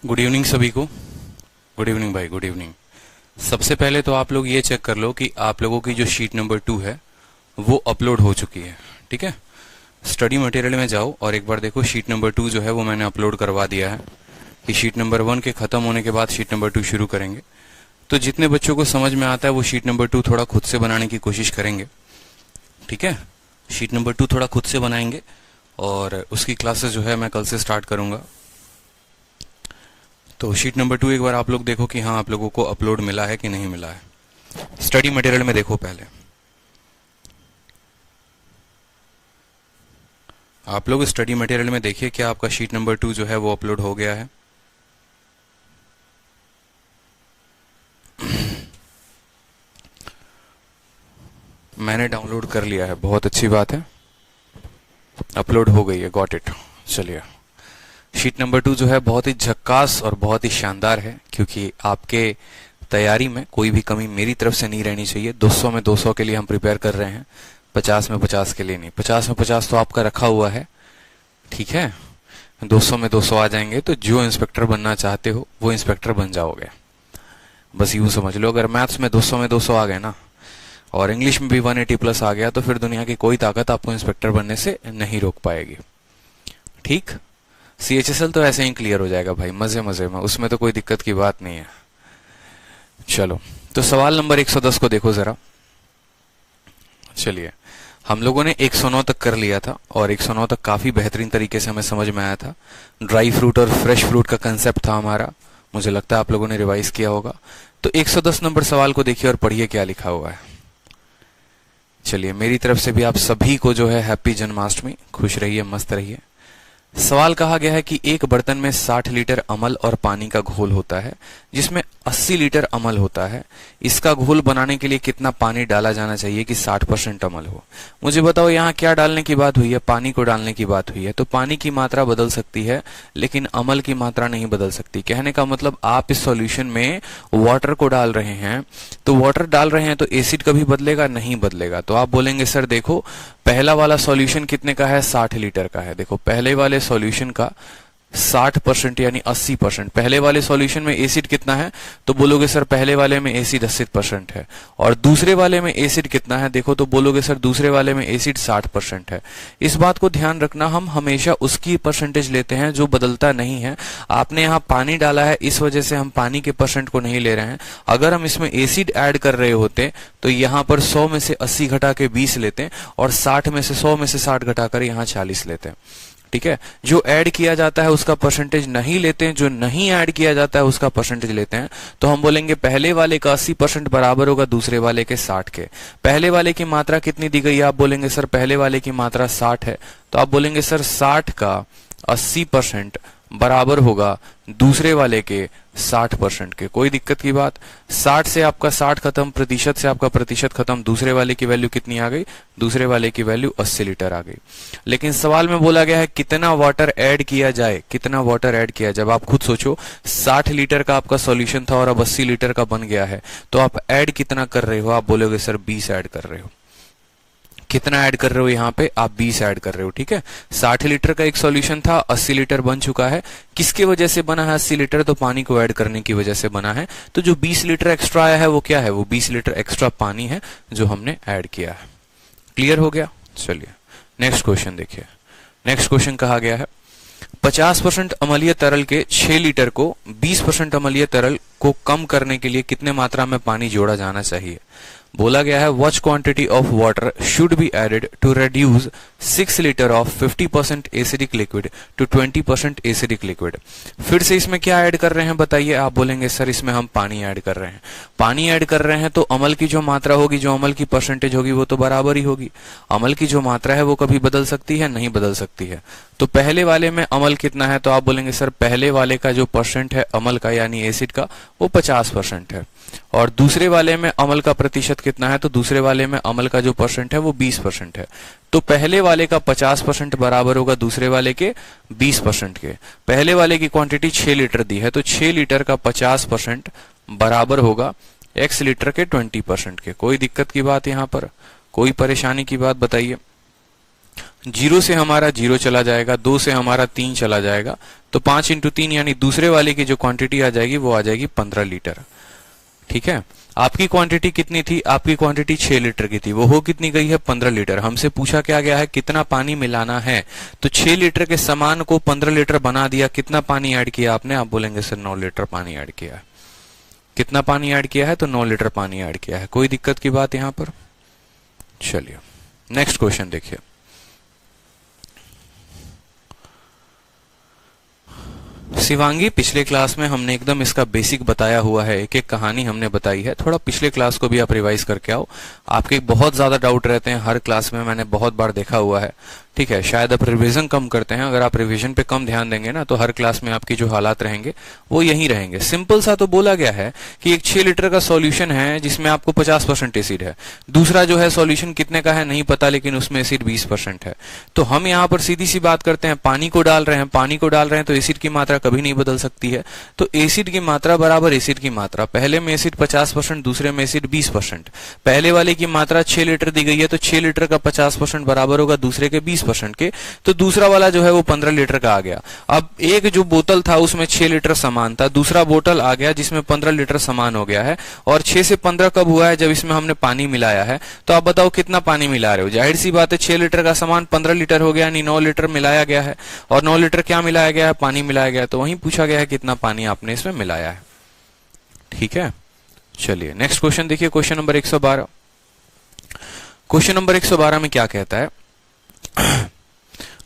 Good evening सभी को। Good evening भाई, गुड इवनिंग। सबसे पहले तो आप लोग ये चेक कर लो कि आप लोगों की जो शीट नंबर 2 है वो अपलोड हो चुकी है। ठीक है, स्टडी मटेरियल में जाओ और एक बार देखो शीट नंबर 2 जो है वो मैंने अपलोड करवा दिया है कि शीट नंबर 1 के खत्म होने के बाद शीट नंबर 2 शुरू करेंगे। तो जितने बच्चों को समझ में आता है वो शीट नंबर 2 थोड़ा खुद से बनाने की कोशिश करेंगे। ठीक है, शीट नंबर 2 थोड़ा खुद से बनाएंगे और उसकी क्लासेस जो है मैं कल से स्टार्ट करूंगा। तो शीट नंबर 2 एक बार आप लोग देखो कि हाँ आप लोगों को अपलोड मिला है कि नहीं मिला है। स्टडी मटेरियल में देखो पहले, आप लोग स्टडी मटेरियल में देखिए क्या आपका शीट नंबर 2 जो है वो अपलोड हो गया है। मैंने डाउनलोड कर लिया है, बहुत अच्छी बात है, अपलोड हो गई है, गॉट इट। चलिए, शीट नंबर 2 जो है बहुत ही झक्कास और बहुत ही शानदार है, क्योंकि आपके तैयारी में कोई भी कमी मेरी तरफ से नहीं रहनी चाहिए। 200 में 200 के लिए हम प्रिपेयर कर रहे हैं, 50 में 50 के लिए नहीं। 50 में 50 तो आपका रखा हुआ है, ठीक है। 200 में 200 आ जाएंगे तो जो इंस्पेक्टर बनना चाहते हो वो इंस्पेक्टर बन जाओगे। बस यूं समझ लो, अगर मैथ्स में 200 में 200 आ गए ना और इंग्लिश में भी 180 प्लस आ गया तो फिर दुनिया की कोई ताकत आपको इंस्पेक्टर बनने से नहीं रोक पाएगी। ठीक, CHSL तो ऐसे ही क्लियर हो जाएगा भाई, मजे मजे में, उसमें तो कोई दिक्कत की बात नहीं है। चलो, तो सवाल नंबर 110 को देखो जरा। चलिए, हम लोगों ने 109 तक कर लिया था और 109 तक काफी बेहतरीन तरीके से हमें समझ में आया था। ड्राई फ्रूट और फ्रेश फ्रूट का कंसेप्ट था हमारा, मुझे लगता है आप लोगों ने रिवाइज किया होगा। तो 110 नंबर सवाल को देखिए और पढ़िए क्या लिखा हुआ है। चलिए, मेरी तरफ से भी आप सभी को जो है हैप्पी जन्माष्टमी, खुश रहिए, मस्त रहिए। सवाल कहा गया है कि एक बर्तन में 60 लीटर अमल और पानी का घोल होता है जिसमें 80 लीटर अमल होता है। इसका घोल बनाने के लिए कितना पानी डाला जाना चाहिए कि 60% अमल हो। मुझे बताओ यहाँ क्या डालने की बात हुई है? पानी को डालने की बात हुई है। तो पानी की मात्रा बदल सकती है लेकिन अमल की मात्रा नहीं बदल सकती। कहने का मतलब आप इस सॉल्यूशन में वाटर को डाल रहे हैं, तो वाटर डाल रहे हैं तो एसिड कभी बदलेगा? नहीं बदलेगा। तो आप बोलेंगे सर देखो पहला वाला सॉल्यूशन कितने का है? 60 लीटर का है। देखो पहले वाले सॉल्यूशन का 60% यानी 80%। पहले वाले सॉल्यूशन में एसिड कितना है? तो बोलोगे सर पहले वाले में एसिड 80% है। और दूसरे वाले में एसिड कितना है? देखो तो बोलोगे सर दूसरे वाले में एसिड 60% है। इस बात को ध्यान रखना, हम हमेशा उसकी परसेंटेज लेते हैं जो बदलता नहीं है। आपने यहाँ पानी डाला है, इस वजह से हम पानी के परसेंट को नहीं ले रहे हैं। अगर हम इसमें एसिड ऐड कर रहे होते तो यहाँ पर 100 में से 80 घटा के 20 लेते और 60 में से 100 में से 60 घटाकर यहाँ 40 लेते। ठीक है, जो ऐड किया जाता है उसका परसेंटेज नहीं लेते हैं, जो नहीं ऐड किया जाता है उसका परसेंटेज लेते हैं। तो हम बोलेंगे पहले वाले का 80% बराबर होगा दूसरे वाले के 60 के। पहले वाले की मात्रा कितनी दी गई है? आप बोलेंगे सर पहले वाले की मात्रा 60 है। तो आप बोलेंगे सर 60 का 80% बराबर होगा दूसरे वाले के 60% के। कोई दिक्कत की बात? 60 से आपका 60 खत्म, प्रतिशत से आपका प्रतिशत खत्म, दूसरे वाले की वैल्यू कितनी आ गई? दूसरे वाले की वैल्यू 80 लीटर आ गई। लेकिन सवाल में बोला गया है कितना वाटर ऐड किया जाए, कितना वाटर ऐड किया जाए। अब आप खुद सोचो, 60 लीटर का आपका सॉल्यूशन था और अब 80 लीटर का बन गया है, तो आप ऐड कितना कर रहे हो? आप बोलोगे सर 20 ऐड कर रहे हो। कितना ऐड कर रहे हो यहाँ पे? आप 20 ऐड कर रहे हो। ठीक है, 60 लीटर का एक सॉल्यूशन था, 80 लीटर बन चुका है। किसके वजह से बना है 80 लीटर? तो पानी को ऐड करने की वजह से बना है। तो जो 20 लीटर एक्स्ट्रा आया है वो क्या है? वो 20 लीटर एक्स्ट्रा पानी है जो हमने ऐड किया है। क्लियर हो गया? चलिए नेक्स्ट क्वेश्चन देखिए। नेक्स्ट क्वेश्चन कहा गया है 50% अम्लीय तरल के 6 लीटर को 20% अम्लीय तरल को कम करने के लिए कितने मात्रा में पानी जोड़ा जाना चाहिए। बोला गया है what quantity of water should be added to reduce 6 litre of 50% acidic liquid to 20% acidic liquid. फिर से इसमें क्या ऐड कर रहे हैं बताइए? आप बोलेंगे सर इसमें हम पानी ऐड कर रहे हैं। पानी ऐड कर रहे हैं तो अमल की जो मात्रा होगी, जो अमल की परसेंटेज होगी वो तो बराबर ही होगी। अमल की जो मात्रा है वो कभी बदल सकती है? नहीं बदल सकती है। तो पहले वाले में अमल कितना है? तो आप बोलेंगे सर पहले वाले का जो परसेंट है अमल का यानी एसिड का वो 50% है। और दूसरे वाले में अमल का प्रतिशत कितना है? तो दूसरे वाले में अमल का जो परसेंट है वो 20% है। तो पहले वाले का 50% बराबर होगा दूसरे वाले के 20% के। पहले वाले की क्वांटिटी 6 लीटर दी है तो 6 लीटर का 50% बराबर होगा x लीटर के 20% के। कोई दिक्कत की बात यहाँ पर? कोई परेशानी की बात बताइए? 0 से हमारा 0 चला जाएगा, 2 से हमारा 3 चला जाएगा, तो 5 इंटू 3 यानी दूसरे वाले की जो क्वांटिटी आ जाएगी वो आ जाएगी 15 लीटर। ठीक है, आपकी क्वांटिटी कितनी थी? आपकी क्वांटिटी 6 लीटर की थी, वो हो कितनी गई है? 15 लीटर। हमसे पूछा क्या गया है? कितना पानी मिलाना है। तो 6 लीटर के सामान को 15 लीटर बना दिया। कितना पानी ऐड किया आपने? आप बोलेंगे सर 9 लीटर पानी ऐड किया है। कितना पानी ऐड किया है? तो 9 लीटर पानी ऐड किया है। कोई दिक्कत की बात यहां पर? चलिए नेक्स्ट क्वेश्चन देखिए। शिवांगी, पिछले क्लास में हमने एकदम इसका बेसिक बताया हुआ है, एक एक कहानी हमने बताई है। थोड़ा पिछले क्लास को भी आप रिवाइज करके आओ। आपके बहुत ज्यादा डाउट रहते हैं हर क्लास में, मैंने बहुत बार देखा हुआ है। ठीक है, शायद आप रिवीजन कम करते हैं। अगर आप रिवीजन पे कम ध्यान देंगे ना तो हर क्लास में आपकी जो हालात रहेंगे वो यही रहेंगे। सिंपल सा तो बोला गया है कि एक 6 लीटर का सॉल्यूशन है जिसमें आपको 50% एसिड है। दूसरा जो है सॉल्यूशन कितने का है नहीं पता, लेकिन उसमें एसिड 20% है। तो हम यहाँ पर सीधी सी बात करते हैं, पानी को डाल रहे हैं, पानी को डाल रहे हैं तो एसिड की मात्रा कभी नहीं बदल सकती है। तो एसिड की मात्रा बराबर एसिड की मात्रा। पहले में एसिड 50%, दूसरे में एसिड 20%। पहले वाले की मात्रा 6 लीटर दी गई है तो 6 लीटर का 50% बराबर होगा दूसरे के 20% के। तो दूसरा वाला जो है वो 15 लीटर का आ गया। अब एक जो बोतल था उसमें 6 लीटर सामान था, दूसरा बोतल आ गया जिसमें 15 लीटर सामान हो गया है। और 6 से 15 कब हुआ है? जब इसमें हमने पानी मिलाया है। तो आप बताओ कितना पानी मिला रहे हो? जाहिर सी बात है 6 लीटर का सामान 15 लीटर हो गया, यानी 9 लीटर मिलाया गया है। और 9 लीटर क्या मिलाया गया है? पानी मिलाया गया है। तो वहीं पूछा गया है कितना पानी आपने इसमें मिलाया है। ठीक है, चलिए नेक्स्ट क्वेश्चन देखिए, क्वेश्चन नंबर 112। क्वेश्चन नंबर 112 में क्या कहता है?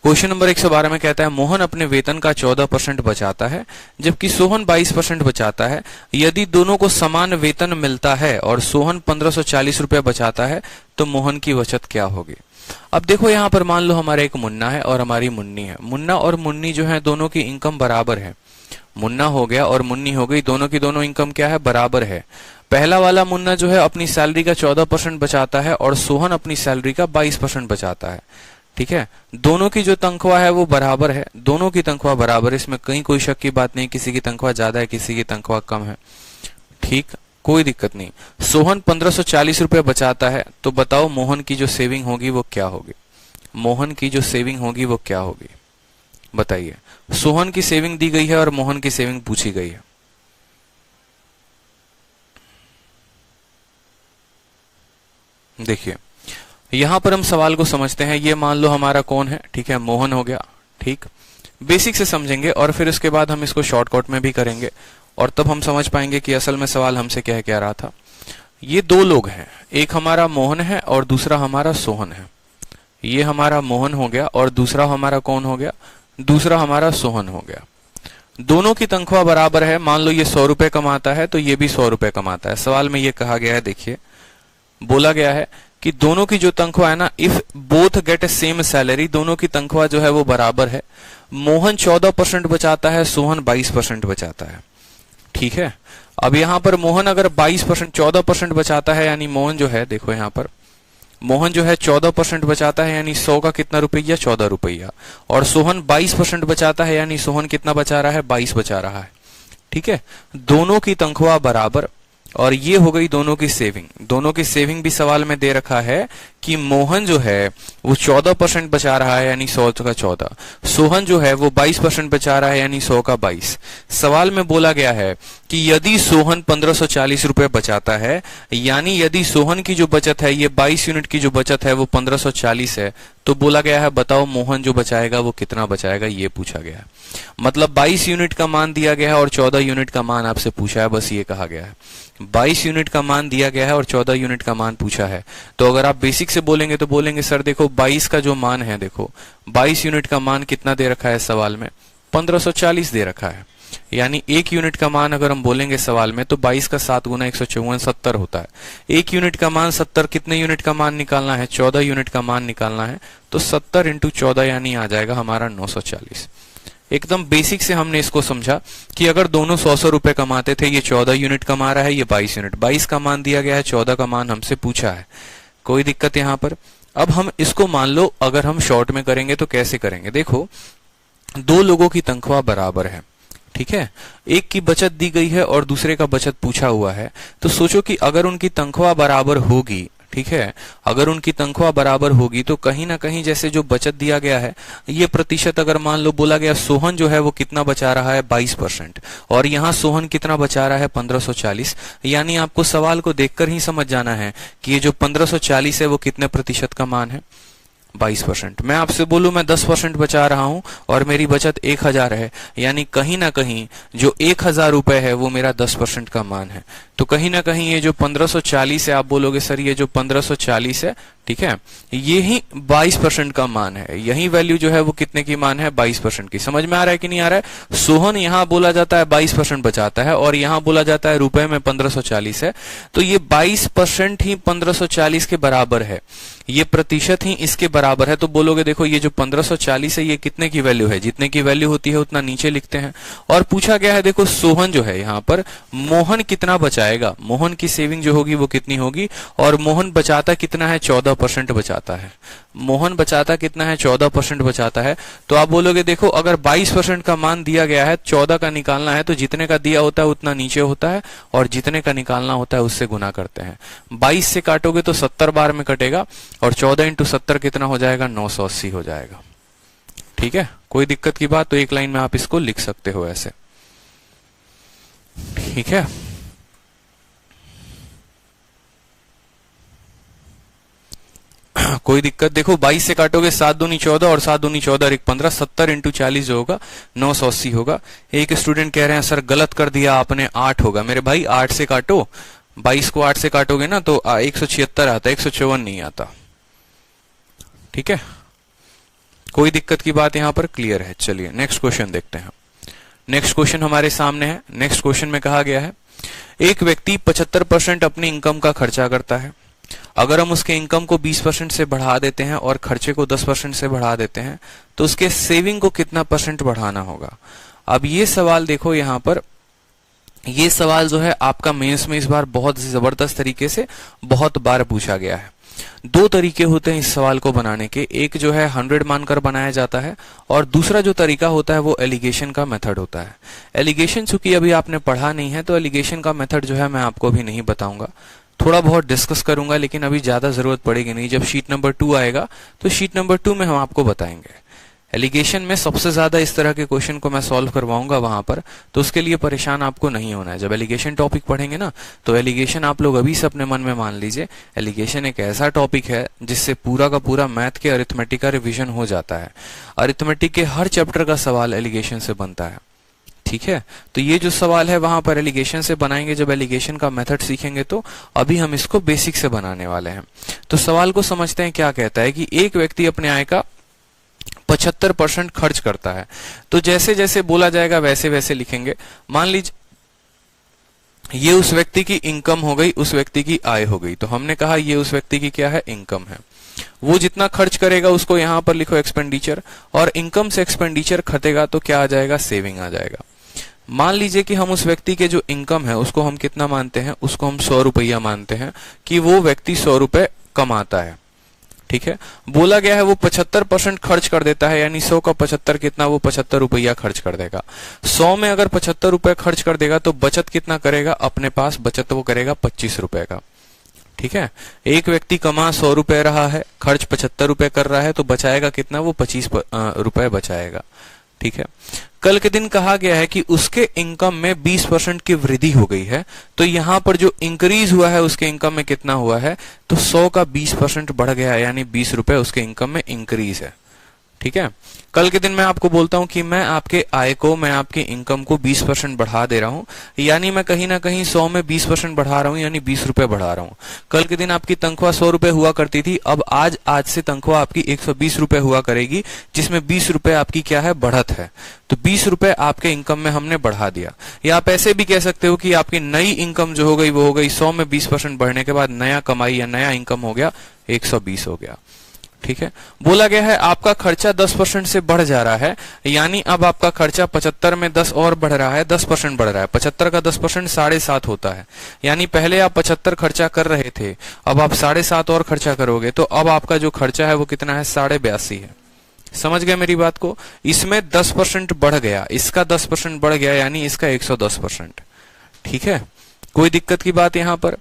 क्वेश्चन नंबर 112 में कहता है मोहन अपने वेतन का 14% बचाता है जबकि सोहन 22% बचाता है। यदि दोनों को समान वेतन मिलता है और सोहन 1540 रुपए बचाता है तो मोहन की बचत क्या होगी? अब देखो यहाँ पर मान लो हमारा एक मुन्ना है और हमारी मुन्नी है। मुन्ना और मुन्नी जो है दोनों की इनकम बराबर है। मुन्ना हो गया और मुन्नी हो गई, दोनों की दोनों इनकम क्या है? बराबर है। पहला वाला मुन्ना जो है अपनी सैलरी का 14% बचाता है और सोहन अपनी सैलरी का 22% बचाता है। ठीक है, दोनों की जो तनख्वाह है वो बराबर है। दोनों की तनख्वाह बराबर है, इसमें कहीं कोई शक की बात नहीं। किसी की तनख्वाह ज्यादा है, किसी की तनख्वाह कम है। ठीक, कोई दिक्कत नहीं। सोहन 1540 रुपए बचाता है, तो बताओ मोहन की जो सेविंग होगी वो क्या होगी? मोहन की जो सेविंग होगी वो क्या होगी? बताइए। सोहन की सेविंग दी गई है और मोहन की सेविंग पूछी गई है। देखिए यहां पर हम सवाल को समझते हैं। ये मान लो हमारा कौन है? ठीक है, मोहन हो गया। ठीक, बेसिक से समझेंगे और फिर उसके बाद हम इसको शॉर्टकट में भी करेंगे और तब हम समझ पाएंगे कि असल में सवाल हमसे क्या कह रहा था। ये दो लोग हैं, एक हमारा मोहन है और दूसरा हमारा सोहन है। ये हमारा मोहन हो गया और दूसरा हमारा कौन हो गया? दूसरा हमारा सोहन हो गया। दोनों की तनख्वाह बराबर है। मान लो ये 100 रुपए कमाता है तो ये भी 100 रुपए कमाता है। सवाल में ये कहा गया है, देखिए बोला गया है कि दोनों की जो तनख्वाह है ना, if both get A same salary, दोनों की तनख्वाह जो है वो बराबर है। मोहन 14% बचाता है, सोहन 22% बचाता है। ठीक है, अब यहां पर मोहन अगर 22% 14% बचाता है, यानी मोहन जो है, देखो यहां पर मोहन जो है 14% बचाता है, यानी 100 का कितना रुपया? 14 रुपया। और सोहन 22% बचाता है, यानी सोहन कितना बचा रहा है? 22 बचा रहा है। ठीक है, दोनों की तनख्वाह बराबर और ये हो गई दोनों की सेविंग। दोनों की सेविंग भी सवाल में दे रखा है कि मोहन जो है वो 14% बचा रहा है, यानी 100 का 14। सोहन जो है वो 22% बचा रहा है, यानी 100 का 22। सवाल में बोला गया है कि यदि सोहन 1540 रुपए बचाता है, यानी यदि सोहन की जो बचत है, ये 22 यूनिट की जो बचत है वो 1540 है, तो बोला गया है बताओ मोहन जो बचाएगा वो कितना बचाएगा, ये पूछा गया है। मतलब 22 यूनिट का मान दिया गया है और 14 यूनिट का मान आपसे पूछा है, बस ये कहा गया है। 22 यूनिट का मान दिया गया है और 14 यूनिट का मान पूछा है। तो अगर आप बेसिक से बोलेंगे तो बोलेंगे सर देखो 22 का जो मान है, देखो 22 यूनिट का मान कितना दे रखा है सवाल में? 1540 दे रखा है। यानी 1 यूनिट का मान अगर हम बोलेंगे सवाल में तो 22 का 7 गुना 154 70 होता है। 1 यूनिट का मान 70, कितने यूनिट का मान निकालना है? 14 यूनिट का मान निकालना है। तो 70 इंटू 14 यानी आ जाएगा हमारा 940। एकदम बेसिक से हमने इसको समझा कि अगर दोनों 100 रुपए कमाते थे, ये 14 यूनिट कमा रहा है, ये 22 यूनिट, 22 का मान दिया गया है, 14 का मान हमसे पूछा है। कोई दिक्कत यहां पर? अब हम इसको मान लो अगर हम शॉर्ट में करेंगे तो कैसे करेंगे? देखो दो लोगों की तनख्वाह बराबर है। ठीक है, एक की बचत दी गई है और दूसरे का बचत पूछा हुआ है। तो सोचो कि अगर उनकी तनख्वाह बराबर होगी, ठीक है। अगर उनकी तनख्वाह बराबर होगी तो कहीं ना कहीं जैसे जो बचत दिया गया है ये प्रतिशत, अगर मान लो बोला गया सोहन जो है वो कितना बचा रहा है 22%, और यहाँ सोहन कितना बचा रहा है 1540, यानी आपको सवाल को देखकर ही समझ जाना है कि ये जो 1540 है वो कितने प्रतिशत का मान है, 22%। मैं आपसे बोलूं मैं 10% बचा रहा हूं और मेरी बचत 1000 है, यानी कहीं ना कहीं जो 1000 रुपए है वो मेरा 10% का मान है। तो कहीं ना कहीं ये जो 1540 है, आप बोलोगे सर ये जो 1540 है, ठीक है, ये ही 22% का मान है। यही वैल्यू जो है वो कितने की मान है, 22% की। समझ में आ रहा है कि नहीं आ रहा है? सोहन यहां बोला जाता है 22% बचाता है और यहां बोला जाता है रुपए में 1540 है, तो ये 22% ही 1540 के बराबर है, ये प्रतिशत ही इसके बराबर है। तो बोलोगे देखो ये जो 1540 है ये कितने की वैल्यू है, जितने की वैल्यू होती है उतना नीचे लिखते हैं। और पूछा गया है देखो सोहन जो है यहाँ पर, मोहन कितना बचाएगा, मोहन की सेविंग जो होगी वो कितनी होगी, और मोहन बचाता कितना है, 14% बचाता है। मोहन बचाता कितना है, 14% बचाता है। तो आप बोलोगे देखो अगर 22% का मान दिया गया है, 14 का निकालना है, तो जितने का दिया होता है उतना नीचे होता है और जितने का निकालना होता है उससे गुना करते हैं। 22 से काटोगे तो 70 बार में कटेगा और 14 इंटू 70 कितना हो जाएगा, 980 हो जाएगा। ठीक है, कोई दिक्कत की बात? तो एक लाइन में आप इसको लिख सकते हो ऐसे। ठीक है, कोई दिक्कत? देखो 22 से काटोगे 7 दूनी 14 और 7 दूनी 14 और 1 15, 70 इंटू 40 जो होगा 980 होगा। एक स्टूडेंट कह रहे हैं सर गलत कर दिया आपने, 8 होगा। मेरे भाई 8 से काटो, 22 को 8 से काटोगे ना तो 176 आता है, 154 नहीं आता। ठीक है, कोई दिक्कत की बात यहां पर क्लियर है? चलिए नेक्स्ट क्वेश्चन देखते हैं। नेक्स्ट क्वेश्चन हमारे सामने है। नेक्स्ट क्वेश्चन में कहा गया है एक व्यक्ति 75% अपनी इनकम का खर्चा करता है। अगर हम उसके इनकम को 20% से बढ़ा देते हैं और खर्चे को 10% से बढ़ा देते हैं तो उसके सेविंग को कितना परसेंट बढ़ाना होगा। अब ये सवाल देखो यहां पर, ये सवाल जो है आपका मेंस में इस बार बहुत जबरदस्त तरीके से बहुत बार पूछा गया है। दो तरीके होते हैं इस सवाल को बनाने के, एक जो है 100 मानकर बनाया जाता है और दूसरा जो तरीका होता है वो एलिगेशन का मेथड होता है। एलिगेशन चूंकि अभी आपने पढ़ा नहीं है तो एलिगेशन का मेथड जो है मैं आपको अभी नहीं बताऊंगा, थोड़ा बहुत डिस्कस करूंगा, लेकिन अभी ज्यादा जरूरत पड़ेगी नहीं। जब शीट नंबर 2 आएगा तो शीट नंबर 2 में हम आपको बताएंगे। एलिगेशन में सबसे ज्यादा इस तरह के क्वेश्चन को मैं सॉल्व करवाऊंगा वहां पर, तो उसके लिए परेशान आपको नहीं होना है। जब एलिगेशन टॉपिक पढ़ेंगे ना तो एलिगेशन आप लोग अभी से अपने मन में मान लीजिए, एलिगेशन एक ऐसा टॉपिक है जिससे पूरा का पूरा मैथ के अरिथमेटिक का रिविजन हो जाता है। अरिथमेटिक के हर चैप्टर का सवाल एलिगेशन से बनता है। ठीक है, तो ये जो सवाल है वहां पर एलिगेशन से बनाएंगे। जब एलिगेशन का मेथड सीखेंगे तो अभी हम इसको बेसिक से बनाने वाले हैं। तो सवाल को समझते हैं, क्या कहता है कि एक व्यक्ति अपने आय का 75% खर्च करता है। तो जैसे जैसे बोला जाएगा वैसे वैसे लिखेंगे। मान लीजिए ये उस व्यक्ति की इनकम हो गई, उस व्यक्ति की आय हो गई, तो हमने कहा ये उस व्यक्ति की क्या है, इनकम है। वो जितना खर्च करेगा उसको यहां पर लिखो एक्सपेंडिचर, और इनकम से एक्सपेंडिचर घटेगा तो क्या आ जाएगा, सेविंग आ जाएगा। मान लीजिए कि हम उस व्यक्ति के जो इनकम है उसको हम कितना मानते हैं, उसको हम 100 रुपया मानते हैं कि वो व्यक्ति 100 रुपए कमाता है। ठीक है, बोला गया है वो 75% खर्च कर देता है, यानी 100 का 75 कितना, वो 75 रुपया खर्च कर देगा। 100 में अगर 75 रुपए खर्च कर देगा तो बचत कितना करेगा, अपने पास बचत वो करेगा 25 रुपए का। ठीक है, एक व्यक्ति कमा 100 रुपए रहा है, खर्च 75 रुपए कर रहा है, तो बचाएगा कितना, वो 25 रुपए बचाएगा। ठीक है, कल के दिन कहा गया है कि उसके इनकम में 20% की वृद्धि हो गई है, तो यहां पर जो इंक्रीज हुआ है उसके इनकम में कितना हुआ है, तो 100 का 20% बढ़ गया है, यानी 20 रुपए उसके इनकम में इंक्रीज है। ठीक है, कल के दिन मैं आपको बोलता हूं कि मैं आपके आय को, मैं आपके इनकम को 20% बढ़ा दे रहा हूं, यानी मैं कहीं ना कहीं 100 में 20% बढ़ा रहा हूं, यानी 20 रुपए बढ़ा रहा हूं। कल के दिन आपकी तनख्वाह 100 रुपए हुआ करती थी, अब आज से तनख्वाह आपकी 120 रुपए हुआ करेगी, जिसमें 20 रुपए आपकी क्या है, बढ़त है। तो 20 रुपए आपके इनकम में हमने बढ़ा दिया। या आप ऐसे भी कह सकते हो कि आपकी नई इनकम जो हो गई वो हो गई 100 में 20% बढ़ने के बाद नया कमाई या नया इनकम हो गया 120 हो गया। ठीक है, बोला गया है आपका खर्चा 10% से बढ़ जा रहा है, यानी अब आपका खर्चा 75 में 10 और बढ़ रहा है, 10% बढ़ रहा है। 75 का 10% 7.5 होता है, यानी पहले आप 75 खर्चा कर रहे थे, अब आप 7.5 और खर्चा करोगे, तो अब आपका जो खर्चा है वो कितना है, 82.5 है। समझ गए मेरी बात को? इसमें 10% बढ़ गया, इसका 10% बढ़ गया, यानी इसका 110%। ठीक है, कोई दिक्कत की बात यहां पर?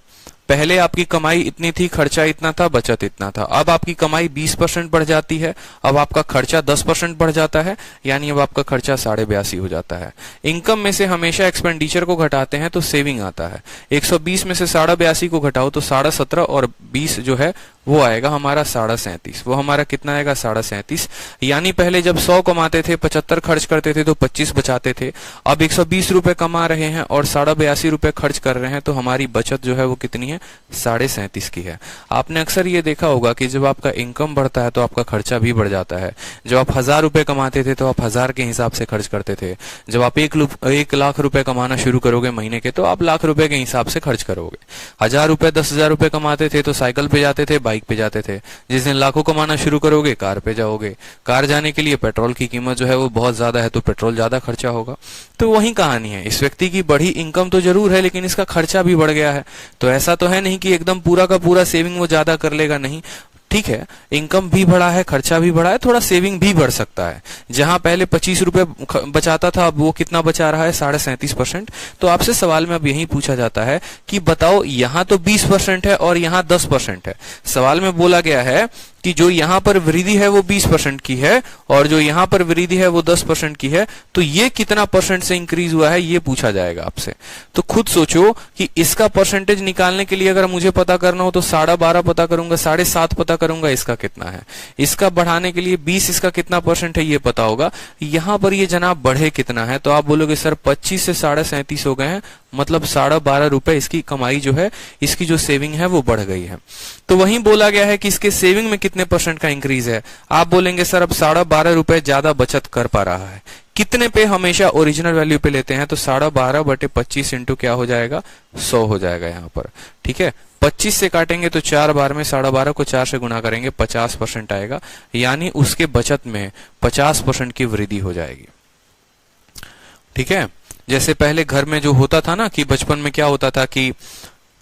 पहले आपकी कमाई इतनी थी, खर्चा इतना था, बचत इतना था। अब आपकी कमाई 20% बढ़ जाती है, अब आपका खर्चा 10% बढ़ जाता है, यानी अब आपका खर्चा 82.5 हो जाता है। इनकम में से हमेशा एक्सपेंडिचर को घटाते हैं तो सेविंग आता है। 120 में से 82.5 को घटाओ तो 17.5 और 20 जो है वो आएगा हमारा 37.5। वो हमारा कितना आएगा? 37.5। यानी पहले जब 100 कमाते थे, 75 खर्च करते थे तो 25 बचाते थे। अब 120 रुपए कमा रहे हैं और 82.5 रुपए खर्च कर रहे हैं तो हमारी बचत जो है वो कितनी है? 37.5 की है। आपने अक्सर ये देखा होगा कि जब आपका इनकम बढ़ता है तो आपका खर्चा भी बढ़ जाता है। जब आप 1000 रुपए कमाते थे तो आप 1000 के हिसाब से खर्च करते थे। जब आप 1 लाख रुपए कमाना शुरू करोगे महीने के तो आप लाख रुपए के हिसाब से खर्च करोगे। 1000 रुपए 10,000 रुपए कमाते थे तो साइकिल पे जाते थे, बाइक पे जाते थे। जिस दिन लाखों कमाना शुरू करोगे कार पे जाओगे। कार जाने के लिए पेट्रोल की कीमत जो है वो बहुत ज्यादा है तो पेट्रोल ज्यादा खर्चा होगा। तो वही कहानी है, इस व्यक्ति की बढ़ी इनकम तो जरूर है लेकिन इसका खर्चा भी बढ़ गया है। तो ऐसा तो है नहीं कि एकदम पूरा का पूरा सेविंग वो ज्यादा कर लेगा, नहीं। ठीक है, इनकम भी बढ़ा है, खर्चा भी बढ़ा है, थोड़ा सेविंग भी बढ़ सकता है। जहां पहले 25 रुपए बचाता था अब वो कितना बचा रहा है? 37.5%। तो आपसे सवाल में अब यही पूछा जाता है कि बताओ यहां तो 20% है और यहां 10% है। सवाल में बोला गया है कि जो यहां पर वृद्धि है वो 20% की है और जो यहां पर वृद्धि है वो 10% की है, तो ये कितना परसेंट से इंक्रीज हुआ है ये पूछा जाएगा आपसे। तो खुद सोचो कि इसका परसेंटेज निकालने के लिए अगर मुझे पता करना हो तो 12.5 पता करूंगा, 7.5 पता करूंगा, इसका कितना है। इसका बढ़ाने के लिए 20, इसका कितना परसेंट है ये पता होगा। यहां पर ये जनाब बढ़े कितना है, तो आप बोलोगे सर 25 से 37.5 हो गए हैं, मतलब 12.5 रुपए इसकी कमाई जो है, इसकी जो सेविंग है वो बढ़ गई है। तो वहीं बोला गया है कि इसके सेविंग में कितने परसेंट का इंक्रीज है। आप बोलेंगे सर अब 12.5 रुपए ज्यादा बचत कर पा रहा है। कितने पे? हमेशा ओरिजिनल वैल्यू पे लेते हैं तो 12.5 बटे 25 इंटू क्या हो जाएगा? 100 हो जाएगा यहाँ पर। ठीक है, 25 से काटेंगे तो 4 बार में 12.5 को 4 से गुना करेंगे 50% आएगा, यानी उसके बचत में 50% की वृद्धि हो जाएगी। ठीक है, जैसे पहले घर में जो होता था ना कि बचपन में क्या होता था कि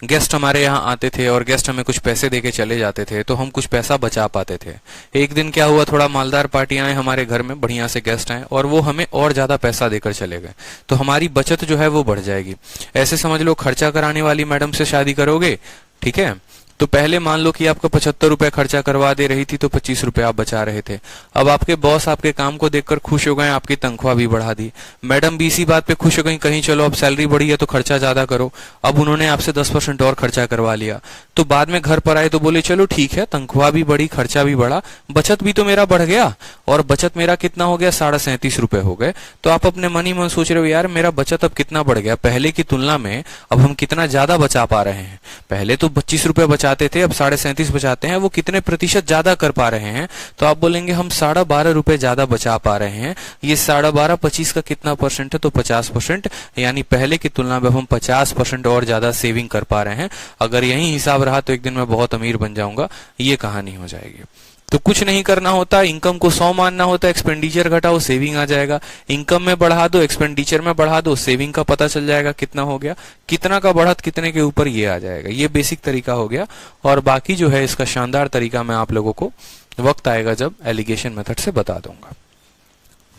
गेस्ट हमारे यहाँ आते थे और गेस्ट हमें कुछ पैसे देके चले जाते थे तो हम कुछ पैसा बचा पाते थे। एक दिन क्या हुआ, थोड़ा मालदार पार्टी आए हमारे घर में, बढ़िया से गेस्ट आए और वो हमें और ज्यादा पैसा देकर चले गए, तो हमारी बचत जो है वो बढ़ जाएगी। ऐसे समझ लो खर्चा कराने वाली मैडम से शादी करोगे, ठीक है, तो पहले मान लो कि आपको 75 रुपए खर्चा करवा दे रही थी तो 25 रुपए आप बचा रहे थे। अब आपके बॉस आपके काम को देखकर खुश हो गए, आपकी तनख्वाह भी बढ़ा दी। मैडम भी इसी बात पे खुश हो गई, कहीं चलो अब सैलरी बढ़ी है तो खर्चा ज्यादा करो। अब उन्होंने आपसे 10% और खर्चा करवा लिया। तो बाद में घर पर आए तो बोले चलो ठीक है, तनख्वाह भी बढ़ी, खर्चा भी बढ़ा, बचत भी तो मेरा बढ़ गया। और बचत मेरा कितना हो गया? 37.5 रुपए हो गए। तो आप अपने मन ही मन सोच रहे हो यार मेरा बचत अब कितना बढ़ गया, पहले की तुलना में अब हम कितना ज्यादा बचा पा रहे हैं। पहले तो 25 रुपए बचाते थे, अब 37.5 बचाते हैं, वो कितने प्रतिशत ज्यादा कर पा रहे हैं। तो आप बोलेंगे हम 12.5 रुपए ज्यादा बचा पा रहे हैं। ये 12.5 25 का कितना परसेंट है? तो 50%, यानी पहले की तुलना में हम 50% और ज्यादा सेविंग कर पा रहे हैं। अगर यही हिसाब रहा तो एक दिन मैं बहुत अमीर बन जाऊंगा, ये कहानी हो जाएगी। तो कुछ नहीं करना होता, इनकम को 100 मानना होता है, एक्सपेंडिचर घटाओ सेविंग आ जाएगा। इनकम में बढ़ा दो, एक्सपेंडिचर में बढ़ा दो, सेविंग का पता चल जाएगा कितना हो गया, कितना का बढ़त कितने के ऊपर ये आ जाएगा। ये बेसिक तरीका हो गया और बाकी जो है इसका शानदार तरीका मैं आप लोगों को वक्त आएगा जब एलिगेशन मेथड से बता दूंगा।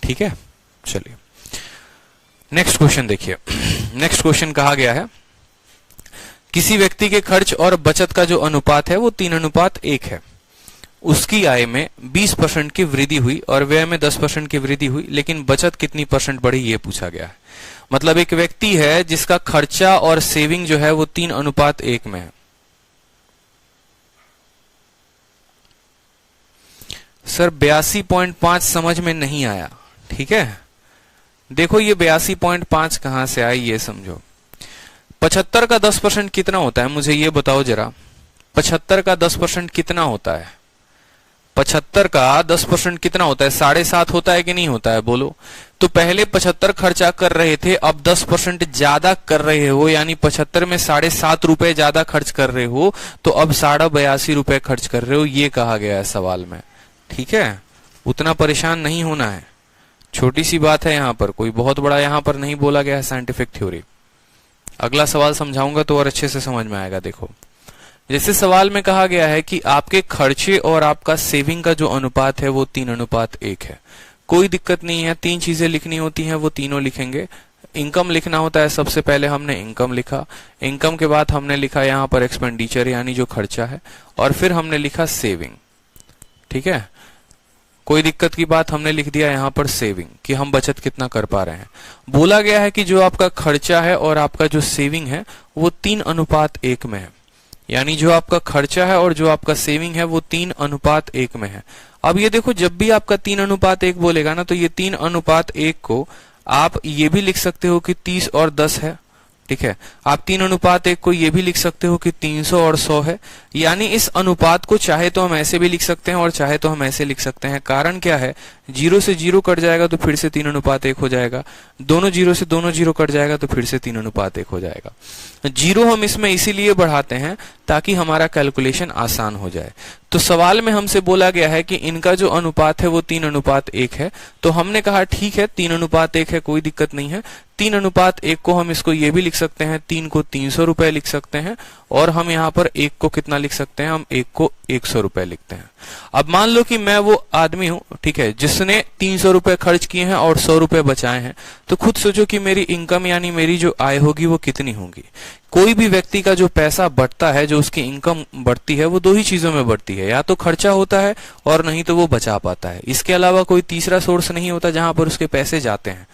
ठीक है, चलिए नेक्स्ट क्वेश्चन देखिए। नेक्स्ट क्वेश्चन कहा गया है किसी व्यक्ति के खर्च और बचत का जो अनुपात है वो 3:1 है। उसकी आय में 20% की वृद्धि हुई और व्यय में 10% की वृद्धि हुई, लेकिन बचत कितनी परसेंट बढ़ी ये पूछा गया है। मतलब एक व्यक्ति है जिसका खर्चा और सेविंग जो है वो 3:1 में है। सर 82.5 समझ में नहीं आया। ठीक है, देखो ये 82.5 कहां से आई ये समझो। 75 का 10% कितना होता है मुझे ये बताओ जरा। 75 का 10% कितना होता है? 75 का 10% कितना होता है? 7.5 होता है कि नहीं होता है, बोलो। तो पहले 75 खर्चा कर रहे थे, अब 10% ज्यादा कर रहे हो, यानी 75 में 7.5 रुपए ज्यादा खर्च कर रहे हो, तो अब 82.5 रुपए खर्च कर रहे हो, ये कहा गया है सवाल में। ठीक है, उतना परेशान नहीं होना है, छोटी सी बात है, यहाँ पर कोई बहुत बड़ा यहाँ पर नहीं बोला गया है साइंटिफिक थ्योरी। अगला सवाल समझाऊंगा तो और अच्छे से समझ में आएगा। देखो जैसे सवाल में कहा गया है कि आपके खर्चे और आपका सेविंग का जो अनुपात है वो 3:1 है। कोई दिक्कत नहीं है, 3 चीजें लिखनी होती हैं वो तीनों लिखेंगे, इनकम लिखना होता है, सबसे पहले हमने इनकम लिखा, इनकम के बाद हमने लिखा यहाँ पर एक्सपेंडिचर यानी जो खर्चा है, और फिर हमने लिखा सेविंग। ठीक है, कोई दिक्कत की बात, हमने लिख दिया यहाँ पर सेविंग कि हम बचत कितना कर पा रहे हैं। बोला गया है कि जो आपका खर्चा है और आपका जो सेविंग है वो 3:1 में है, यानी जो आपका खर्चा है और जो आपका सेविंग है वो 3:1 में है। अब ये देखो, जब भी आपका 3:1 बोलेगा ना, तो ये 3:1 को आप ये भी लिख सकते हो कि 30 और 10 है। ठीक है, आप 3:1 को ये भी लिख सकते हो कि 300 और 100 है। यानी इस अनुपात को चाहे तो हम ऐसे भी लिख सकते हैं और चाहे तो हम ऐसे लिख सकते हैं। कारण क्या है, 0 से 0 कट जाएगा तो फिर से 3:1 हो जाएगा, दोनों 0 से दोनों 0 कट जाएगा तो फिर से 3:1 हो जाएगा। 0 हम इसमें इसीलिए बढ़ाते हैं ताकि हमारा कैलकुलेशन आसान हो जाए। तो सवाल में हमसे बोला गया है कि इनका जो अनुपात है वो 3:1 है, तो हमने कहा ठीक है 3:1 है, कोई दिक्कत नहीं है। 3:1 को हम इसको ये भी लिख सकते हैं, 3 को 300 रुपए लिख सकते हैं, और हम यहाँ पर 1 को कितना लिख सकते हैं, हम 1 को 100 रुपए लिखते हैं। अब मान लो कि मैं वो आदमी हूं, ठीक है, जिसने 300 रुपए खर्च किए हैं और 100 रुपए बचाए हैं, तो खुद सोचो कि मेरी इनकम यानी मेरी जो आय होगी वो कितनी होगी। कोई भी व्यक्ति का जो पैसा बढ़ता है, जो उसकी इनकम बढ़ती है, वो दो ही चीजों में बढ़ती है, या तो खर्चा होता है और नहीं तो वो बचा पाता है। इसके अलावा कोई तीसरा सोर्स नहीं होता जहां पर उसके पैसे जाते हैं।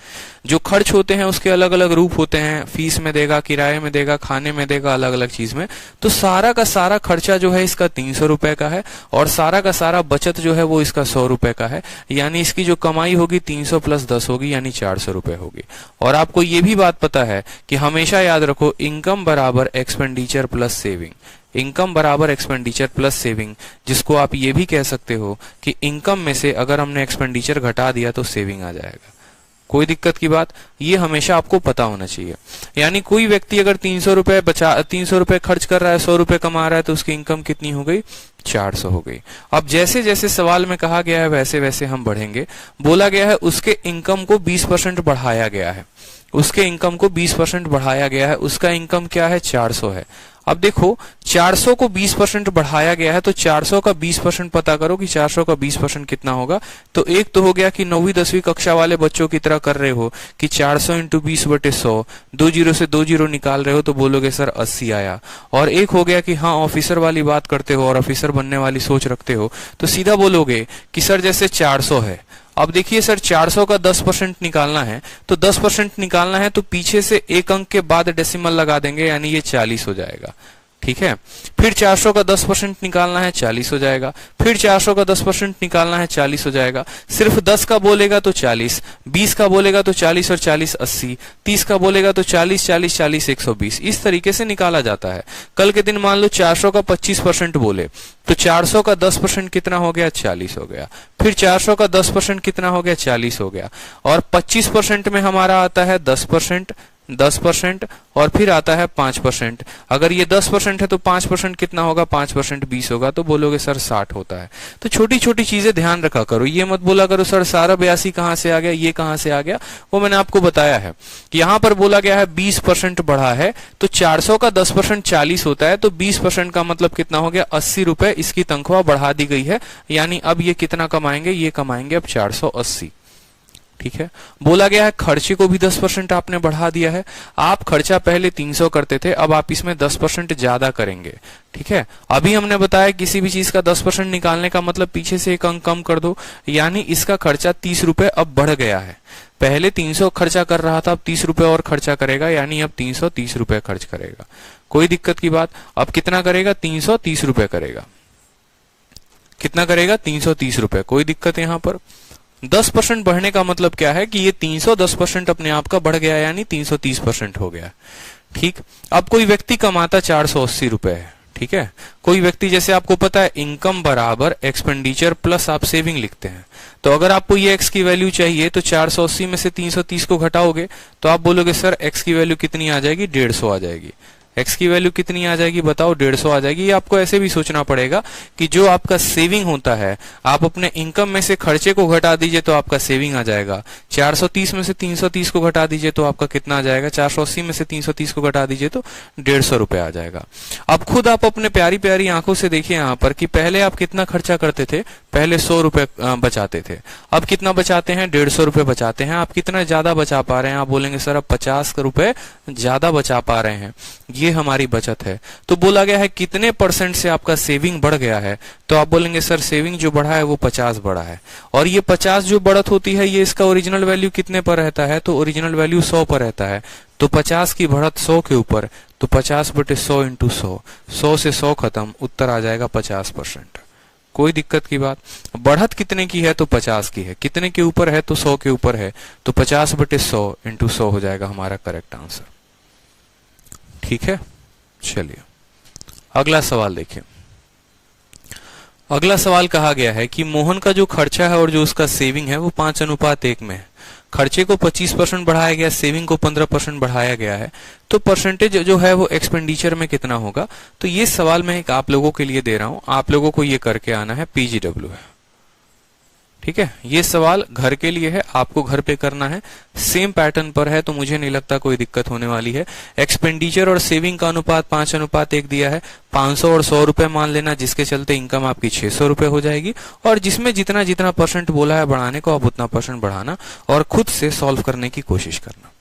जो खर्च होते हैं उसके अलग अलग रूप होते हैं, फीस में देगा, किराए में देगा, खाने में देगा, अलग अलग चीज में। तो सारा का सारा खर्चा जो है इसका 300 रुपए का है, और सारा का सारा बचत जो है वो इसका 100 रुपए का है। यानी इसकी जो कमाई होगी 300 प्लस 10 होगी, यानी 400 रुपए होगी। और आपको ये भी बात पता है कि हमेशा याद रखो, इनकम बराबर एक्सपेंडिचर प्लस सेविंग, इनकम बराबर एक्सपेंडिचर प्लस सेविंग, जिसको आप ये भी कह सकते हो कि इनकम में से अगर हमने एक्सपेंडिचर घटा दिया तो सेविंग आ जाएगा। कोई दिक्कत की बात, ये हमेशा आपको पता होना चाहिए। यानी कोई व्यक्ति अगर 300 रुपए खर्च कर रहा है, 100 रुपए कमा रहा है, तो उसकी इनकम कितनी हो गई, 400 हो गई। अब जैसे जैसे सवाल में कहा गया है वैसे वैसे हम बढ़ेंगे। बोला गया है उसके इनकम को 20% बढ़ाया गया है, उसके इनकम को 20% बढ़ाया गया है, उसका इनकम क्या है, 400 है। अब देखो 400 को 20% बढ़ाया गया है, तो 400 का 20% पता करो कि 400 का 20% कितना होगा। तो एक तो हो गया कि 9वीं 10वीं कक्षा वाले बच्चों की तरह कर रहे हो कि 400 इंटू 20/100, 2 जीरो से 2 जीरो निकाल रहे हो तो बोलोगे सर 80 आया। और एक हो गया कि हाँ ऑफिसर वाली बात करते हो और ऑफिसर बनने वाली सोच रखते हो, तो सीधा बोलोगे कि सर जैसे 400 है, अब देखिए सर 400 का 10% निकालना है, तो 10% निकालना है तो पीछे से एक अंक के बाद डेसिमल लगा देंगे, यानी ये 40 हो जाएगा। ठीक है, फिर 400 का 10% निकालना है, 40 हो जाएगा। फिर 400 का 10% निकालना है, 40 हो जाएगा। सिर्फ 10 का बोलेगा तो 40, 20 का बोलेगा तो 40 और 40 80, 30 का बोलेगा तो 40 40 40 120। इस तरीके से निकाला जाता है। कल के दिन मान लो 400 का 25% बोले तो 400 का 10% कितना हो गया, 40 हो गया। फिर 400 का 10% कितना हो गया, 40 हो गया। और 25% में हमारा आता है 10%, 10% और फिर आता है 5%। अगर ये 10% है तो 5% कितना होगा, 5% 20 होगा। तो बोलोगे सर 60 होता है। तो छोटी छोटी चीजें ध्यान रखा करो, ये मत बोला करो सर सारा 82 कहां से आ गया, ये कहां से आ गया। वो मैंने आपको बताया है कि यहां पर बोला गया है 20% बढ़ा है, तो 400 का 10% 40 होता है, तो 20% का मतलब कितना हो गया, 80 रुपए इसकी तनख्वाह बढ़ा दी गई है। यानी अब ये कितना कमाएंगे, ये कमाएंगे अब 480। ठीक है, बोला गया है खर्चे को भी 10% आपने बढ़ा दिया है। आप खर्चा पहले 300 करते थे, अब आप इसमें 10% ज्यादा करेंगे। ठीक है, अभी हमने बताया किसी भी चीज का 10% निकालने का मतलब पीछे से एक अंक कम कर दो, यानी इसका खर्चा 30 रुपए अब बढ़ गया है। पहले 300 खर्चा कर रहा था, अब 30 रुपए और खर्चा करेगा, यानी अब 330 रुपए खर्च करेगा। कोई दिक्कत की बात, अब कितना करेगा, 330 रुपए करेगा। कितना करेगा, 330 रुपए। कोई दिक्कत यहां पर 10% बढ़ने का मतलब क्या है कि ये 310% अपने आप का बढ़ गया, यानी 330% हो गया। ठीक, अब कोई व्यक्ति कमाता 480 रुपए है। ठीक है, कोई व्यक्ति, जैसे आपको पता है इनकम बराबर एक्सपेंडिचर प्लस आप सेविंग लिखते हैं, तो अगर आपको ये एक्स की वैल्यू चाहिए तो 480 में से 330 को घटाओगे तो आप बोलोगे सर एक्स की वैल्यू कितनी आ जाएगी, 150 आ जाएगी। x की वैल्यू कितनी आ जाएगी बताओ, 150 आ जाएगी। ये आपको ऐसे भी सोचना पड़ेगा कि जो आपका सेविंग होता है, आप अपने इनकम में से खर्चे को घटा दीजिए तो आपका सेविंग आ जाएगा। 430 में से 330 को घटा दीजिए तो आपका कितना आ जाएगा, 480 में से 330 को घटा दीजिए तो 150 रुपए आ जाएगा। अब खुद आप अपने प्यारी प्यारी आंखों से देखिए यहाँ पर कि पहले आप कितना खर्चा करते थे, पहले 100 रुपए बचाते थे, अब कितना बचाते हैं, 150 रुपए बचाते हैं। आप कितना ज्यादा बचा पा रहे हैं, आप बोलेंगे सर अब 50 रुपए ज्यादा बचा पा रहे हैं, ये हमारी बचत है। तो बोला गया है कितने % से आपका सेविंग बढ़ गया है, तो आप बोलेंगे सर सेविंग जो बढ़ा है वो 50 बढ़ा है। और ये 50 जो बढ़त होती है ये इसका ओरिजिनल वैल्यू कितने पर रहता है, तो ओरिजिनल वैल्यू 100 पर रहता है। तो 50 की बढ़त 100 के ऊपर, तो 50/100 × 100, 100 से 100 खत्म, उत्तर आ जाएगा 50%। कोई दिक्कत की बात। बढ़त कितने की है, तो 50 की है, कितने के ऊपर है, तो 100 के ऊपर है, तो 50/100 × 100 हो जाएगा हमारा करेक्ट आंसर। ठीक है, चलिए अगला सवाल देखिए। अगला सवाल कहा गया है कि मोहन का जो खर्चा है और जो उसका सेविंग है वो 5:1 में है। खर्चे को 25% बढ़ाया गया, सेविंग को 15% बढ़ाया गया है, तो परसेंटेज जो है वो एक्सपेंडिचर में कितना होगा। तो ये सवाल मैं एक आप लोगों के लिए दे रहा हूं, आप लोगों को ये करके आना है, PGW है। ठीक है, ये सवाल घर के लिए है, आपको घर पे करना है, सेम पैटर्न पर है, तो मुझे नहीं लगता कोई दिक्कत होने वाली है। एक्सपेंडिचर और सेविंग का अनुपात 5:1 दिया है, 500 और 100 रुपए मान लेना, जिसके चलते इनकम आपकी 600 रुपए हो जाएगी। और जिसमें जितना जितना % बोला है बढ़ाने को, आप उतना % बढ़ाना और खुद से सॉल्व करने की कोशिश करना।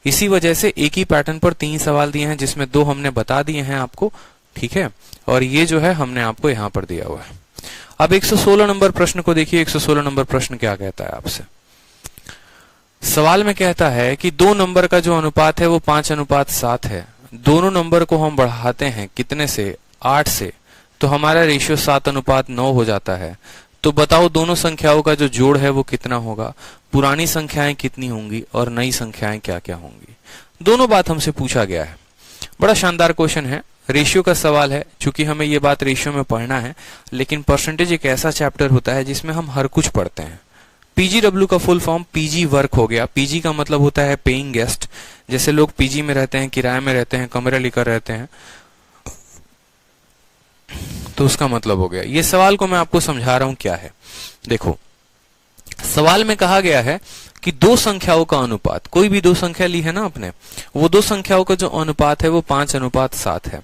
इसी वजह से एक ही पैटर्न पर 3 सवाल दिए हैं, जिसमें 2 हमने बता दिए हैं आपको। ठीक है, और ये जो है हमने आपको यहाँ पर दिया हुआ है। अब 116 नंबर प्रश्न को देखिए। 116 नंबर प्रश्न क्या कहता है आपसे। सवाल में कहता है कि 2 नंबर का जो अनुपात है वो 5:7 है। दोनों नंबर को हम बढ़ाते हैं कितने से, 8 से, तो हमारा रेशियो 7:9 हो जाता है। तो बताओ दोनों संख्याओं का जो जोड़ है वो कितना होगा, पुरानी संख्याएं कितनी होंगी और नई संख्याएं क्या क्या होंगी। दोनों बात हमसे पूछा गया है। बड़ा शानदार क्वेश्चन है, रेशियो का सवाल है। चूंकि हमें ये बात रेशियो में पढ़ना है, लेकिन परसेंटेज एक ऐसा चैप्टर होता है जिसमें हम हर कुछ पढ़ते हैं। PGW का फुल फॉर्म PG वर्क हो गया। PG का मतलब होता है पेइंग गेस्ट। जैसे लोग PG में रहते हैं, किराए में रहते हैं, कमरे लेकर रहते हैं, तो उसका मतलब हो गया। ये सवाल को मैं आपको समझा रहा हूं क्या है। देखो, सवाल में कहा गया है कि 2 संख्याओं का अनुपात, कोई भी 2 संख्या ली है ना आपने, वो 2 संख्याओं का जो अनुपात है वो 5:7 है।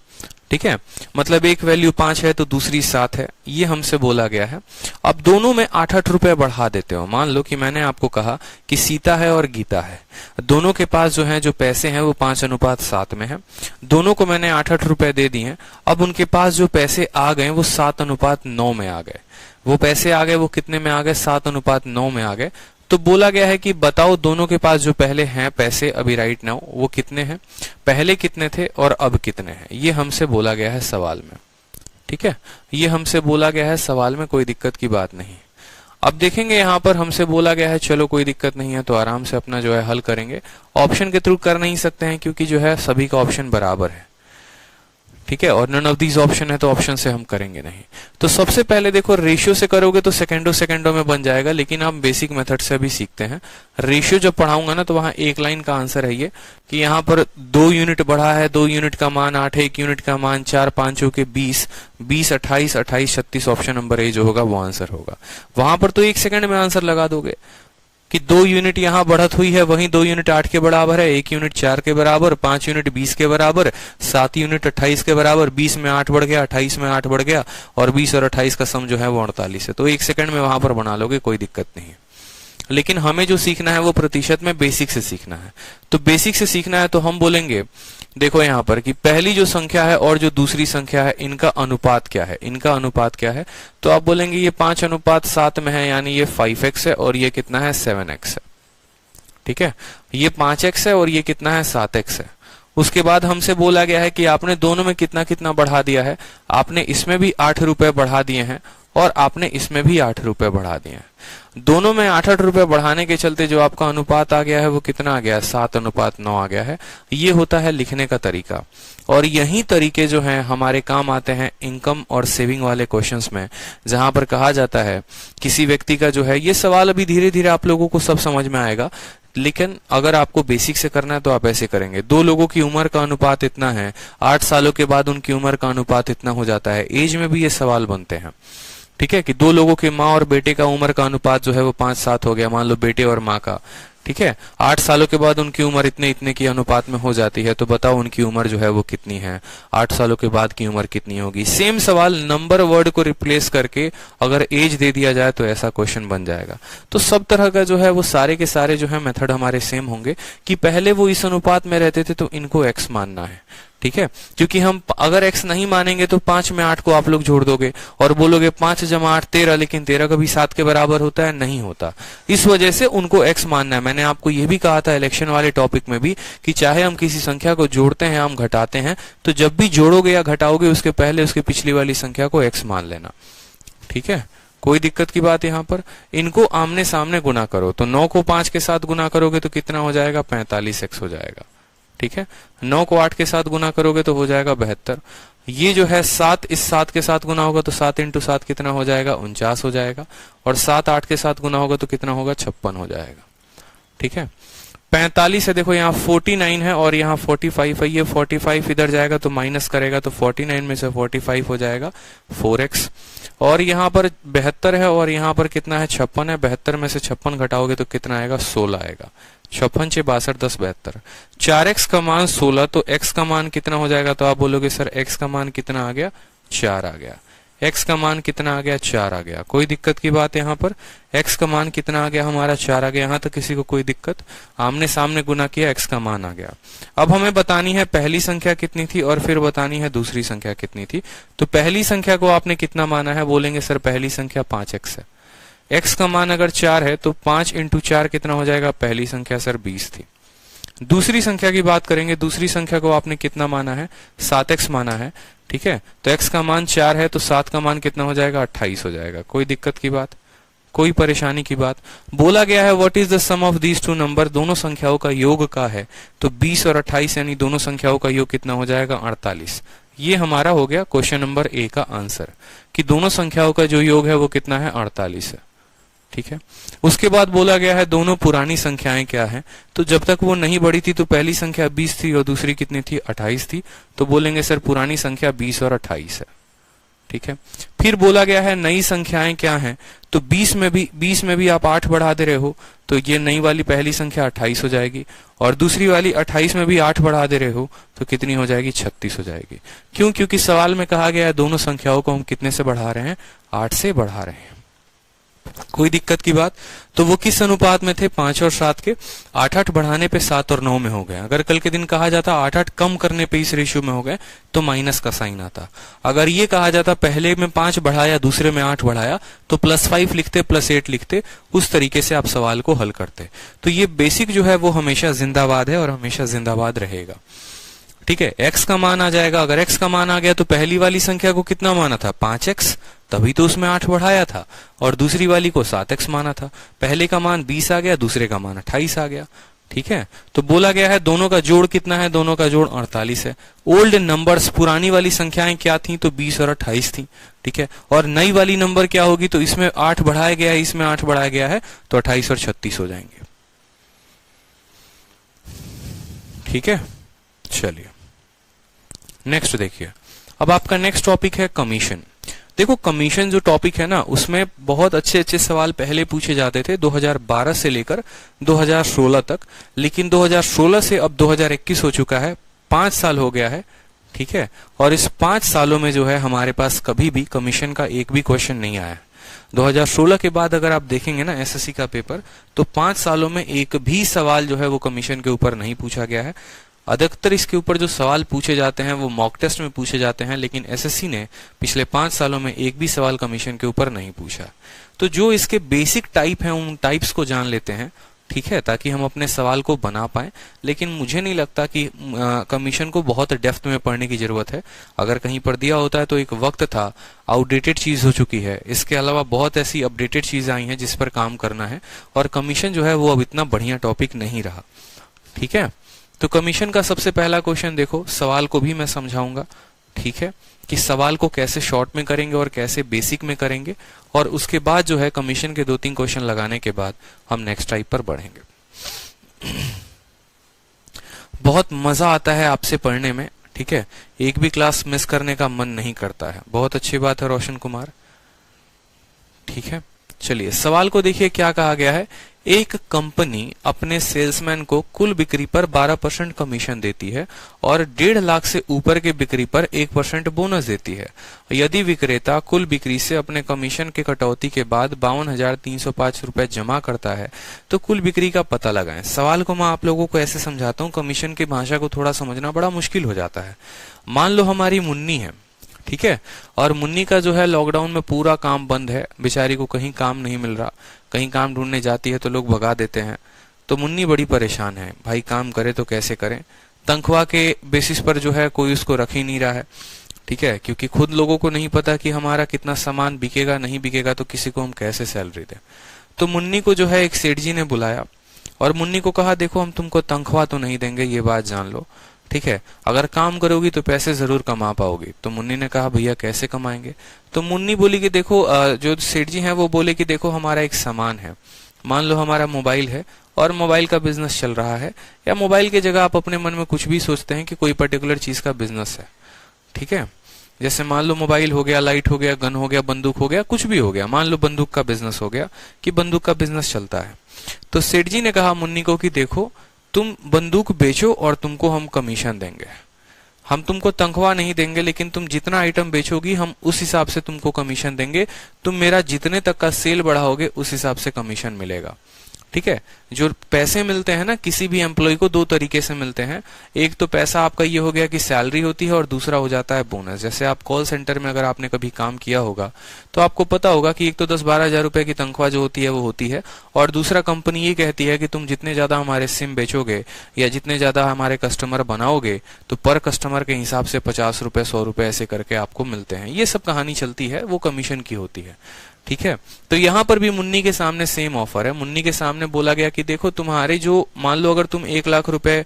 ठीक है, मतलब एक वैल्यू 5 है तो दूसरी 7 है, ये हमसे बोला गया है। अब दोनों में 8-8 रुपए बढ़ा देते हो। मान लो कि मैंने आपको कहा कि सीता है और गीता है, दोनों के पास जो है जो पैसे हैं वो 5:7 में है। दोनों को मैंने 8-8 रुपए दे दिए हैं। अब उनके पास जो पैसे आ गए वो 7:9 में आ गए। वो पैसे आ गए वो कितने में आ गए, 7:9 में आ गए। तो बोला गया है कि बताओ दोनों के पास जो पहले हैं पैसे अभी राइट नाउ वो कितने हैं, पहले कितने थे और अब कितने हैं। ये हमसे बोला गया है सवाल में। ठीक है, ये हमसे बोला गया है सवाल में, कोई दिक्कत की बात नहीं। अब देखेंगे यहाँ पर हमसे बोला गया है, चलो कोई दिक्कत नहीं है, तो आराम से अपना जो है हल करेंगे। ऑप्शन के थ्रू कर नहीं सकते हैं क्योंकि जो है सभी का ऑप्शन बराबर है। ठीक है, और नन ऑफ दीज ऑप्शन है तो ऑप्शन से हम करेंगे नहीं। तो सबसे पहले देखो, रेशियो से करोगे तो सेकंडों में बन जाएगा, लेकिन आप बेसिक मेथड से भी सीखते हैं। रेशियो जब पढ़ाऊंगा ना तो वहां एक लाइन का आंसर है ये कि यहाँ पर 2 यूनिट बढ़ा है, 2 यूनिट का मान 8 है, 1 यूनिट का मान 4, 5 के 20, 20 28, 28 36, ऑप्शन नंबर ए जो होगा वो आंसर होगा। वहां पर तो 1 सेकंड में आंसर लगा दोगे कि 2 यूनिट यहाँ बढ़त हुई है, वहीं 2 यूनिट 8 के बराबर है, 1 यूनिट 4 के बराबर, 5 यूनिट 20 के बराबर, 7 यूनिट 28 के बराबर, 20 में 8 बढ़ गया, 28 में 8 बढ़ गया, और 20 और 28 का सम जो है वो 48 है। तो 1 सेकंड में वहां पर बना लोगे, कोई दिक्कत नहीं है। लेकिन हमें जो सीखना है वो प्रतिशत में बेसिक से सीखना है। तो बेसिक से सीखना है तो हम बोलेंगे, देखो यहाँ पर कि पहली जो संख्या है और जो दूसरी संख्या है इनका अनुपात क्या है, इनका अनुपात क्या है। तो आप बोलेंगे ये 5:7 में है, यानी ये 5x है और ये कितना है, 7x है। ठीक है, ये 5x है और ये कितना है, 7x है। उसके बाद हमसे बोला गया है कि आपने दोनों में कितना कितना बढ़ा दिया है। आपने इसमें भी 8 रुपए बढ़ा दिए हैं और आपने इसमें भी 8 रुपए बढ़ा दिए हैं। दोनों में 8-8 रुपए बढ़ाने के चलते जो आपका अनुपात आ गया है वो कितना आ गया है, 7:9 आ गया है। ये होता है लिखने का तरीका, और यही तरीके जो हैं हमारे काम आते हैं इनकम और सेविंग वाले क्वेश्चंस में, जहां पर कहा जाता है किसी व्यक्ति का जो है, ये सवाल अभी धीरे धीरे आप लोगों को सब समझ में आएगा लेकिन अगर आपको बेसिक से करना है तो आप ऐसे करेंगे, दो लोगों की उम्र का अनुपात इतना है, 8 सालों के बाद उनकी उम्र का अनुपात इतना हो जाता है। एज में भी ये सवाल बनते हैं, ठीक है, कि दो लोगों के माँ और बेटे का उम्र का अनुपात जो है वो 5-7 हो गया, मान लो बेटे और माँ का, ठीक है, 8 सालों के बाद उनकी उम्र इतने इतने की अनुपात में हो जाती है, तो बताओ उनकी उम्र जो है वो कितनी है, 8 सालों के बाद की उम्र कितनी होगी। सेम सवाल नंबर वर्ड को रिप्लेस करके अगर एज दे दिया जाए तो ऐसा क्वेश्चन बन जाएगा। तो सब तरह का जो है वो सारे के सारे जो है मेथड हमारे सेम होंगे कि पहले वो इस अनुपात में रहते थे तो इनको x मानना है, ठीक है, क्योंकि हम अगर x नहीं मानेंगे तो 5 में 8 को आप लोग जोड़ दोगे और बोलोगे 5 जमा 8 13, लेकिन 13 कभी 7 के बराबर होता है, नहीं होता। इस वजह से उनको x मानना है। मैंने आपको यह भी कहा था इलेक्शन वाले टॉपिक में भी कि चाहे हम किसी संख्या को जोड़ते हैं हम घटाते हैं, तो जब भी जोड़ोगे या घटाओगे उसके पहले उसके पिछली वाली संख्या को x मान लेना, ठीक है, कोई दिक्कत की बात यहाँ पर। इनको आमने सामने गुना करो, तो 9 को 5 के साथ गुना करोगे तो कितना हो जाएगा, 45x हो जाएगा, ठीक है, 9 को 8 के साथ गुना करोगे तो हो जाएगा 72। ये जो है 7 इस 7 के साथ गुना होगा तो 7 × 7 कितना हो जाएगा, 49 हो जाएगा, और 7 8 के साथ गुना होगा तो कितना होगा, 56 हो जाएगा, ठीक है। 45 है, देखो यहाँ 49 है और यहाँ 45 है, ये 45 इधर जाएगा तो माइनस करेगा तो 49 में से 45 हो जाएगा 4x, और यहाँ पर 72 है और यहाँ पर कितना है, 56 है, 72 में से 56 घटाओगे तो कितना आएगा, 16 आएगा, 56 6 62 10 72, 4x का मान 16, तो x का मान कितना हो जाएगा, तो आप बोलोगे सर x का मान कितना आ गया, 4 आ गया, x का मान कितना आ गया, 4 आ गया। कोई दिक्कत की बात यहाँ पर, x का मान कितना आ गया हमारा, 4 आ गया, यहाँ तक किसी को कोई दिक्कत, आमने सामने गुना किया, x का मान आ गया। अब हमें बतानी है पहली संख्या कितनी थी और फिर बतानी है दूसरी संख्या कितनी थी। तो पहली संख्या को आपने कितना माना है, बोलेंगे सर पहली संख्या 5x है, x का मान अगर 4 है तो 5 × 4 कितना हो जाएगा, पहली संख्या सर 20 थी। दूसरी संख्या की बात करेंगे, दूसरी संख्या को आपने कितना माना है, 7x माना है, ठीक है, तो x का मान 4 है तो 7 का मान कितना हो जाएगा, 28 हो जाएगा। कोई दिक्कत की बात, कोई परेशानी की बात। बोला गया है what is the sum of these two number, दोनों संख्याओं का योग का है, तो 20 और 28 यानी दोनों संख्याओं का योग कितना हो जाएगा, 48। ये हमारा हो गया क्वेश्चन नंबर ए का आंसर, कि दोनों संख्याओं का जो योग है वो कितना है, 48 है, ठीक है। उसके बाद बोला गया है दोनों पुरानी संख्याएं क्या है, तो जब तक वो नहीं बढ़ी थी तो पहली संख्या 20 थी और दूसरी कितनी थी, 28 थी, तो बोलेंगे सर पुरानी संख्या 20 और 28 है, ठीक है। फिर बोला गया है नई संख्याएं क्या हैं, तो 20 में भी आप 8 बढ़ा दे रहे हो तो ये नई वाली पहली संख्या 28 हो जाएगी, और दूसरी वाली 28 में भी 8 बढ़ा दे रहे हो तो कितनी हो जाएगी, 36 हो जाएगी। क्यों, क्योंकि सवाल में कहा गया है दोनों संख्याओं को हम कितने से बढ़ा रहे हैं, 8 से बढ़ा रहे हैं। कोई दिक्कत की बात। तो वो किस अनुपात में थे, 5 और 7 के, 8-8 बढ़ाने पे 7 और 9 में हो गए। अगर कल के दिन कहा जाता 8-8 कम करने पे इस रेशियो में हो गए तो माइनस का साइन आता। अगर ये कहा जाता पहले में 5 बढ़ाया दूसरे में 8 बढ़ाया तो +5 लिखते +8 लिखते, उस तरीके से आप सवाल को हल करते। तो ये बेसिक जो है वो हमेशा जिंदाबाद है और हमेशा जिंदाबाद रहेगा, ठीक है। x का मान आ जाएगा, अगर x का मान आ गया तो पहली वाली संख्या को कितना माना था, 5x, तभी तो उसमें 8 बढ़ाया था, और दूसरी वाली को 7x माना था। पहले का मान 20 आ गया, दूसरे का मान 28 आ गया, ठीक है। तो बोला गया है दोनों का जोड़ कितना है, दोनों का जोड़ 48 है। ओल्ड नंबर्स, पुरानी वाली संख्याएं क्या थी, तो 20 और 28 थी, ठीक है। और नई वाली नंबर क्या होगी, तो इसमें 8 बढ़ाया गया है, इसमें 8 बढ़ाया गया है, तो 28 और 36 हो जाएंगे, ठीक है। चलिए नेक्स्ट देखिए, अब आपका नेक्स्ट टॉपिक है कमीशन। देखो कमीशन जो टॉपिक है ना, उसमें बहुत अच्छे अच्छे सवाल पहले पूछे जाते थे 2012 से लेकर 2016 तक, लेकिन 2016 से अब 2021 हो चुका है, 5 साल हो गया है, ठीक है। और इस 5 सालों में जो है हमारे पास कभी भी कमीशन का एक भी क्वेश्चन नहीं आया है। 2016 के बाद अगर आप देखेंगे ना एसएससी का पेपर, तो 5 सालों में एक भी सवाल जो है वो कमीशन के ऊपर नहीं पूछा गया है। अधिकतर इसके ऊपर जो सवाल पूछे जाते हैं वो मॉक टेस्ट में पूछे जाते हैं, लेकिन एसएससी ने पिछले 5 सालों में एक भी सवाल कमीशन के ऊपर नहीं पूछा। तो जो इसके बेसिक टाइप हैं उन टाइप्स को जान लेते हैं, ठीक है, ताकि हम अपने सवाल को बना पाए। लेकिन मुझे नहीं लगता कि कमीशन को बहुत डेप्थ में पढ़ने की जरूरत है। अगर कहीं पर दिया होता है तो एक वक्त था, आउटडेटेड चीज हो चुकी है। इसके अलावा बहुत ऐसी अपडेटेड चीज आई हैं जिस पर काम करना है, और कमीशन जो है वो अब इतना बढ़िया टॉपिक नहीं रहा, ठीक है। तो कमीशन का सबसे पहला क्वेश्चन देखो, सवाल को भी मैं समझाऊंगा, ठीक है, कि सवाल को कैसे शॉर्ट में करेंगे और कैसे बेसिक में करेंगे, और उसके बाद जो है कमीशन के 2-3 क्वेश्चन लगाने के बाद हम नेक्स्ट टाइप पर बढ़ेंगे। बहुत मजा आता है आपसे पढ़ने में, ठीक है, एक भी क्लास मिस करने का मन नहीं करता है। बहुत अच्छी बात है रोशन कुमार, ठीक है। चलिए सवाल को देखिए, क्या कहा गया है। एक कंपनी अपने सेल्समैन को कुल बिक्री पर 12% कमीशन देती है और 1.5 लाख से ऊपर के बिक्री पर 1% बोनस देती है। यदि विक्रेता कुल बिक्री से अपने कमीशन के कटौती के बाद 52,305 रुपए जमा करता है तो कुल बिक्री का पता लगाएं। सवाल को मैं आप लोगों को ऐसे समझाता हूं, कमीशन की भाषा को थोड़ा समझना बड़ा मुश्किल हो जाता है। मान लो हमारी मुन्नी है, ठीक है, और मुन्नी का जो है लॉकडाउन में पूरा काम बंद है, बेचारी को कहीं काम नहीं मिल रहा, कहीं काम ढूंढने जाती है तो लोग भगा देते हैं। तो मुन्नी बड़ी परेशान है, भाई काम करे तो कैसे करें। तनख्वाह के बेसिस पर जो है कोई उसको रख ही नहीं रहा है, ठीक है, क्योंकि खुद लोगों को नहीं पता कि हमारा कितना सामान बिकेगा नहीं बिकेगा, तो किसी को हम कैसे सैलरी दें। तो मुन्नी को जो है एक सेठ जी ने बुलाया और मुन्नी को कहा, देखो हम तुमको तनख्वाह तो नहीं देंगे, ये बात जान लो, ठीक है, अगर काम करोगी तो पैसे जरूर कमा पाओगी। तो मुन्नी ने कहा, भैया कैसे कमाएंगे। तो मुन्नी बोली कि देखो, जो सेठ जी हैं वो बोले कि देखो हमारा एक सामान है, मान लो हमारा मोबाइल है और मोबाइल का बिजनेस चल रहा है, या मोबाइल की जगह आप अपने मन में कुछ भी सोचते हैं कि कोई पर्टिकुलर चीज का बिजनेस है, ठीक है, जैसे मान लो मोबाइल हो गया, लाइट हो गया, गन हो गया, बंदूक हो गया, कुछ भी हो गया, मान लो बंदूक का बिजनेस हो गया कि बंदूक का बिजनेस चलता है। तो सेठ जी ने कहा मुन्नी को कि देखो तुम बंदूक बेचो और तुमको हम कमीशन देंगे, हम तुमको तनख्वाह नहीं देंगे, लेकिन तुम जितना आइटम बेचोगी हम उस हिसाब से तुमको कमीशन देंगे, तुम मेरा जितने तक का सेल बढ़ाओगे उस हिसाब से कमीशन मिलेगा, ठीक है। जो पैसे मिलते हैं ना किसी भी एम्प्लॉय को, 2 तरीके से मिलते हैं। एक तो पैसा आपका ये हो गया कि सैलरी होती है, और दूसरा हो जाता है बोनस। जैसे आप कॉल सेंटर में अगर आपने कभी काम किया होगा तो आपको पता होगा कि एक तो 10-12 हजार रुपए की तनख्वाह जो होती है वो होती है, और दूसरा कंपनी ये कहती है कि तुम जितने ज्यादा हमारे सिम बेचोगे या जितने ज्यादा हमारे कस्टमर बनाओगे तो पर कस्टमर के हिसाब से 50 रुपए 100 रुपए ऐसे करके आपको मिलते हैं। ये सब कहानी चलती है, वो कमीशन की होती है, ठीक है। तो यहां पर भी मुन्नी के सामने सेम ऑफर है। मुन्नी के सामने बोला गया कि देखो तुम्हारे जो, मान लो अगर तुम 1 लाख रुपए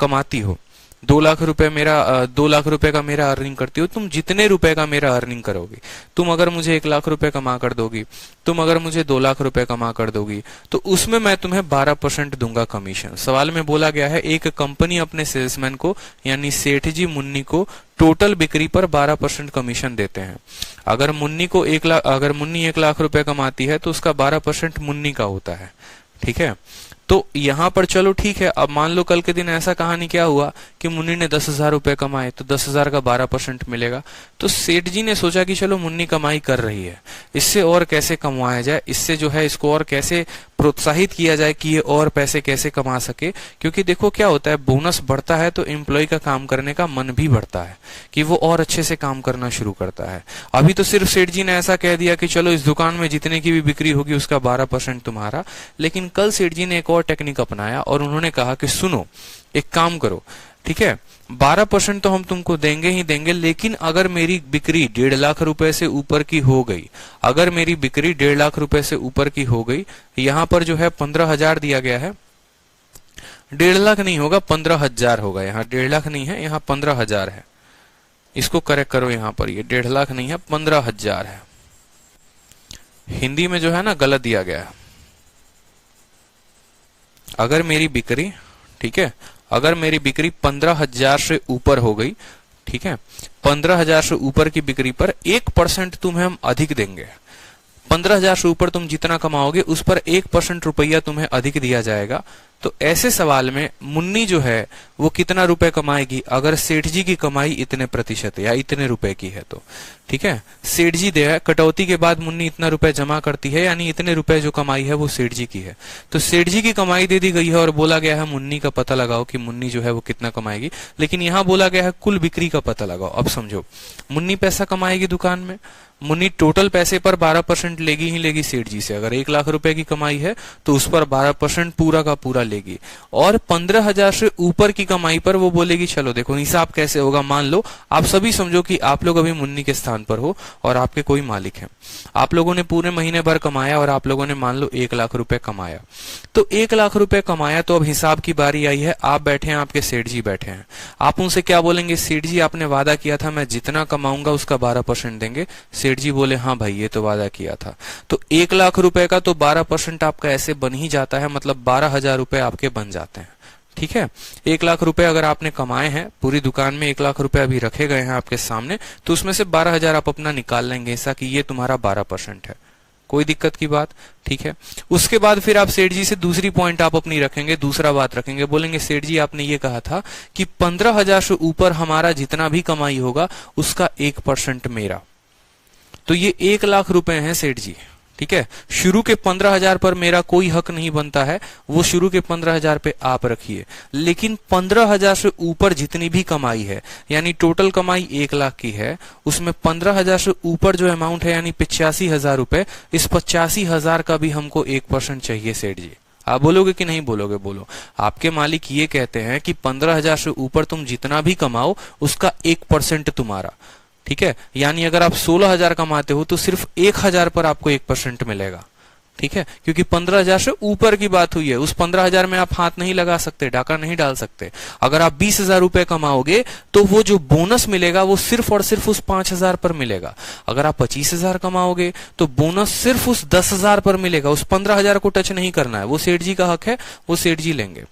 कमाती हो, 2 लाख रुपए मेरा 2 लाख रुपए का मेरा अर्निंग करती हो, तुम जितने रुपए का मेरा अर्निंग करोगी, तुम अगर मुझे 1 लाख रुपए कमा कर दोगी, तुम अगर मुझे 2 लाख रुपए कमा कर दोगी, तो उसमें मैं तुम्हें 12% दूंगा कमीशन। सवाल में बोला गया है एक कंपनी अपने सेल्समैन को यानी सेठ जी मुन्नी को टोटल बिक्री पर 12% कमीशन देते हैं। अगर मुन्नी 1 लाख रुपए कमाती है तो उसका 12% मुन्नी का होता है, ठीक है। तो यहां पर चलो ठीक है, अब मान लो कल के दिन ऐसा कहानी क्या हुआ कि मुन्नी ने 10,000 रुपए कमाए, तो 10,000 का 12% मिलेगा। तो सेठ जी ने सोचा कि चलो मुन्नी कमाई कर रही है, इससे और कैसे कमाया जाए, इससे जो है इसको और कैसे प्रोत्साहित किया जाए कि ये और पैसे कैसे कमा सके। क्योंकि देखो क्या होता है, बोनस बढ़ता है तो एम्प्लॉय का काम करने का मन भी बढ़ता है कि वो और अच्छे से काम करना शुरू करता है। अभी तो सिर्फ सेठ जी ने ऐसा कह दिया कि चलो इस दुकान में जितने की भी बिक्री होगी उसका 12% तुम्हारा, लेकिन कल सेठ जी ने एक और टेक्निक अपनाया और उन्होंने कहा कि सुनो एक काम करो, ठीक है, 12% तो हम तुमको देंगे ही देंगे, लेकिन अगर मेरी बिक्री 1.5 लाख रुपए से ऊपर की हो गई, अगर मेरी बिक्री 1.5 लाख रुपए से ऊपर की हो गई, यहां पर जो है 15,000 दिया गया है, 1.5 लाख नहीं होगा 15,000 होगा, यहाँ 1.5 लाख नहीं है, यहाँ 15,000 है, इसको करेक्ट करो, यहाँ पर ये 1.5 लाख नहीं है 15,000 है, हिंदी में जो है ना गलत दिया गया है। अगर मेरी बिक्री, ठीक है, अगर मेरी बिक्री 15,000 से ऊपर हो गई, ठीक है, 15,000 से ऊपर की बिक्री पर 1% तुम्हें हम अधिक देंगे। 15,000 से ऊपर तुम जितना कमाओगे उस पर 1% रुपया तुम्हें अधिक दिया जाएगा। तो ऐसे सवाल में मुन्नी जो है वो कितना रुपए कमाएगी, अगर सेठ जी की कमाई इतने प्रतिशत या इतने रुपए की है तो, ठीक है, सेठ जी दे कटौती के बाद मुन्नी इतना रुपए जमा करती है, यानी इतने रुपए जो कमाई है वो सेठ जी की है। तो सेठ जी की कमाई दे दी गई है और बोला गया है मुन्नी का पता लगाओ कि मुन्नी जो है वो कितना कमाएगी, लेकिन यहाँ बोला गया है कुल बिक्री का पता लगाओ। अब समझो, मुन्नी पैसा कमाएगी दुकान में, मुन्नी टोटल पैसे पर 12% लेगी ही लेगी सेठ जी से। अगर 1 लाख रुपए की कमाई है तो उस पर 12% पूरा का पूरा लेगी, और 15,000 से ऊपर की कमाई पर वो बोलेगी चलो देखो हिसाब कैसे होगा। मान लो आप सभी समझो कि आप लोग अभी मुन्नी के स्थान दुकान पर हो और आपके कोई मालिक हैं। आप लोगों ने पूरे महीने भर कमाया और आप लोगों ने मान लो 1 लाख रुपए कमाया। तो 1 लाख रुपए कमाया तो अब हिसाब की बारी आई है। आप बैठे हैं, आपके सेठ जी बैठे हैं। आप उनसे क्या बोलेंगे? सेठ जी आपने वादा किया था मैं जितना कमाऊंगा उसका 12% देंगे। सेठ जी बोले हाँ भाई ये तो वादा किया था। तो 1 लाख रुपए का तो 12% आपका ऐसे बन ही जाता है, मतलब 12,000 रुपए आपके बन जाते हैं। ठीक है, 1 लाख रुपए अगर आपने कमाए हैं, पूरी दुकान में 1 लाख रुपए अभी रखे गए हैं आपके सामने, तो उसमें से 12,000 आप अपना निकाल लेंगे, ऐसा कि ये तुम्हारा 12% है। कोई दिक्कत की बात? ठीक है। उसके बाद फिर आप सेठ जी से दूसरी पॉइंट आप अपनी रखेंगे, दूसरा बात रखेंगे, बोलेंगे सेठ जी आपने ये कहा था कि 15,000 से ऊपर हमारा जितना भी कमाई होगा उसका 1% मेरा। तो ये 1 लाख रुपए हैं सेठ जी। ठीक है, शुरू के 15,000 पर मेरा कोई हक नहीं बनता है, वो शुरू के 15,000 पे आप रखिए। लेकिन 15,000 से ऊपर जितनी भी कमाई है, यानी टोटल कमाई 1 लाख की है, उसमें 15,000 से ऊपर जो अमाउंट है यानी 85,000 रुपए, इस 85,000 का भी हमको 1% चाहिए सेठ जी। आप बोलोगे कि नहीं बोलोगे? बोलो। आपके मालिक ये कहते हैं कि 15,000 से ऊपर तुम जितना भी कमाओ उसका 1% तुम्हारा। ठीक है, यानी अगर आप 16,000 कमाते हो तो सिर्फ 1,000 पर आपको 1% मिलेगा। ठीक है, क्योंकि 15,000 से ऊपर की बात हुई है। उस 15,000 में आप हाथ नहीं लगा सकते, डाका नहीं डाल सकते। अगर आप 20,000 रुपए कमाओगे तो वो जो बोनस मिलेगा वो सिर्फ और सिर्फ उस 5,000 पर मिलेगा। अगर आप 25,000 कमाओगे तो बोनस सिर्फ उस 10,000 पर मिलेगा, उस 15,000 को टच नहीं करना है। वो सेठ जी का हक है, वो सेठ जी लेंगे।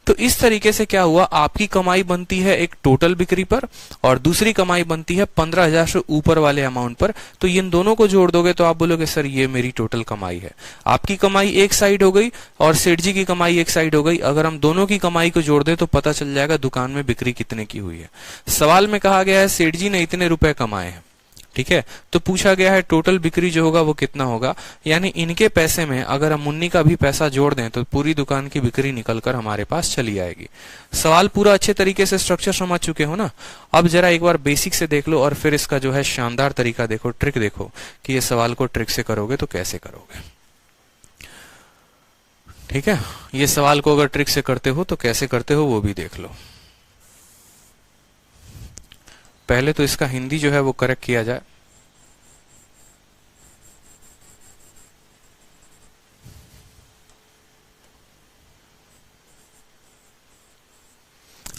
तो इस तरीके से क्या हुआ, आपकी कमाई बनती है एक टोटल बिक्री पर और दूसरी कमाई बनती है 15,000 से ऊपर वाले अमाउंट पर। तो इन दोनों को जोड़ दोगे तो आप बोलोगे सर ये मेरी टोटल कमाई है। आपकी कमाई एक साइड हो गई और सेठ जी की कमाई एक साइड हो गई। अगर हम दोनों की कमाई को जोड़ दें तो पता चल जाएगा दुकान में बिक्री कितने की हुई है। सवाल में कहा गया है सेठ जी ने इतने रुपए कमाए हैं। ठीक है, तो पूछा गया है टोटल बिक्री जो होगा वो कितना होगा, यानी इनके पैसे में अगर हम मुन्नी का भी पैसा जोड़ दें तो पूरी दुकान की बिक्री निकलकर हमारे पास चली आएगी। सवाल पूरा अच्छे तरीके से स्ट्रक्चर समझ चुके हो ना? अब जरा एक बार बेसिक से देख लो और फिर इसका जो है शानदार तरीका देखो, ट्रिक देखो कि ये सवाल को ट्रिक से करोगे तो कैसे करोगे। ठीक है, ये सवाल को अगर ट्रिक से करते हो तो कैसे करते हो वो भी देख लो। पहले तो इसका हिंदी जो है वो करेक्ट किया जाए।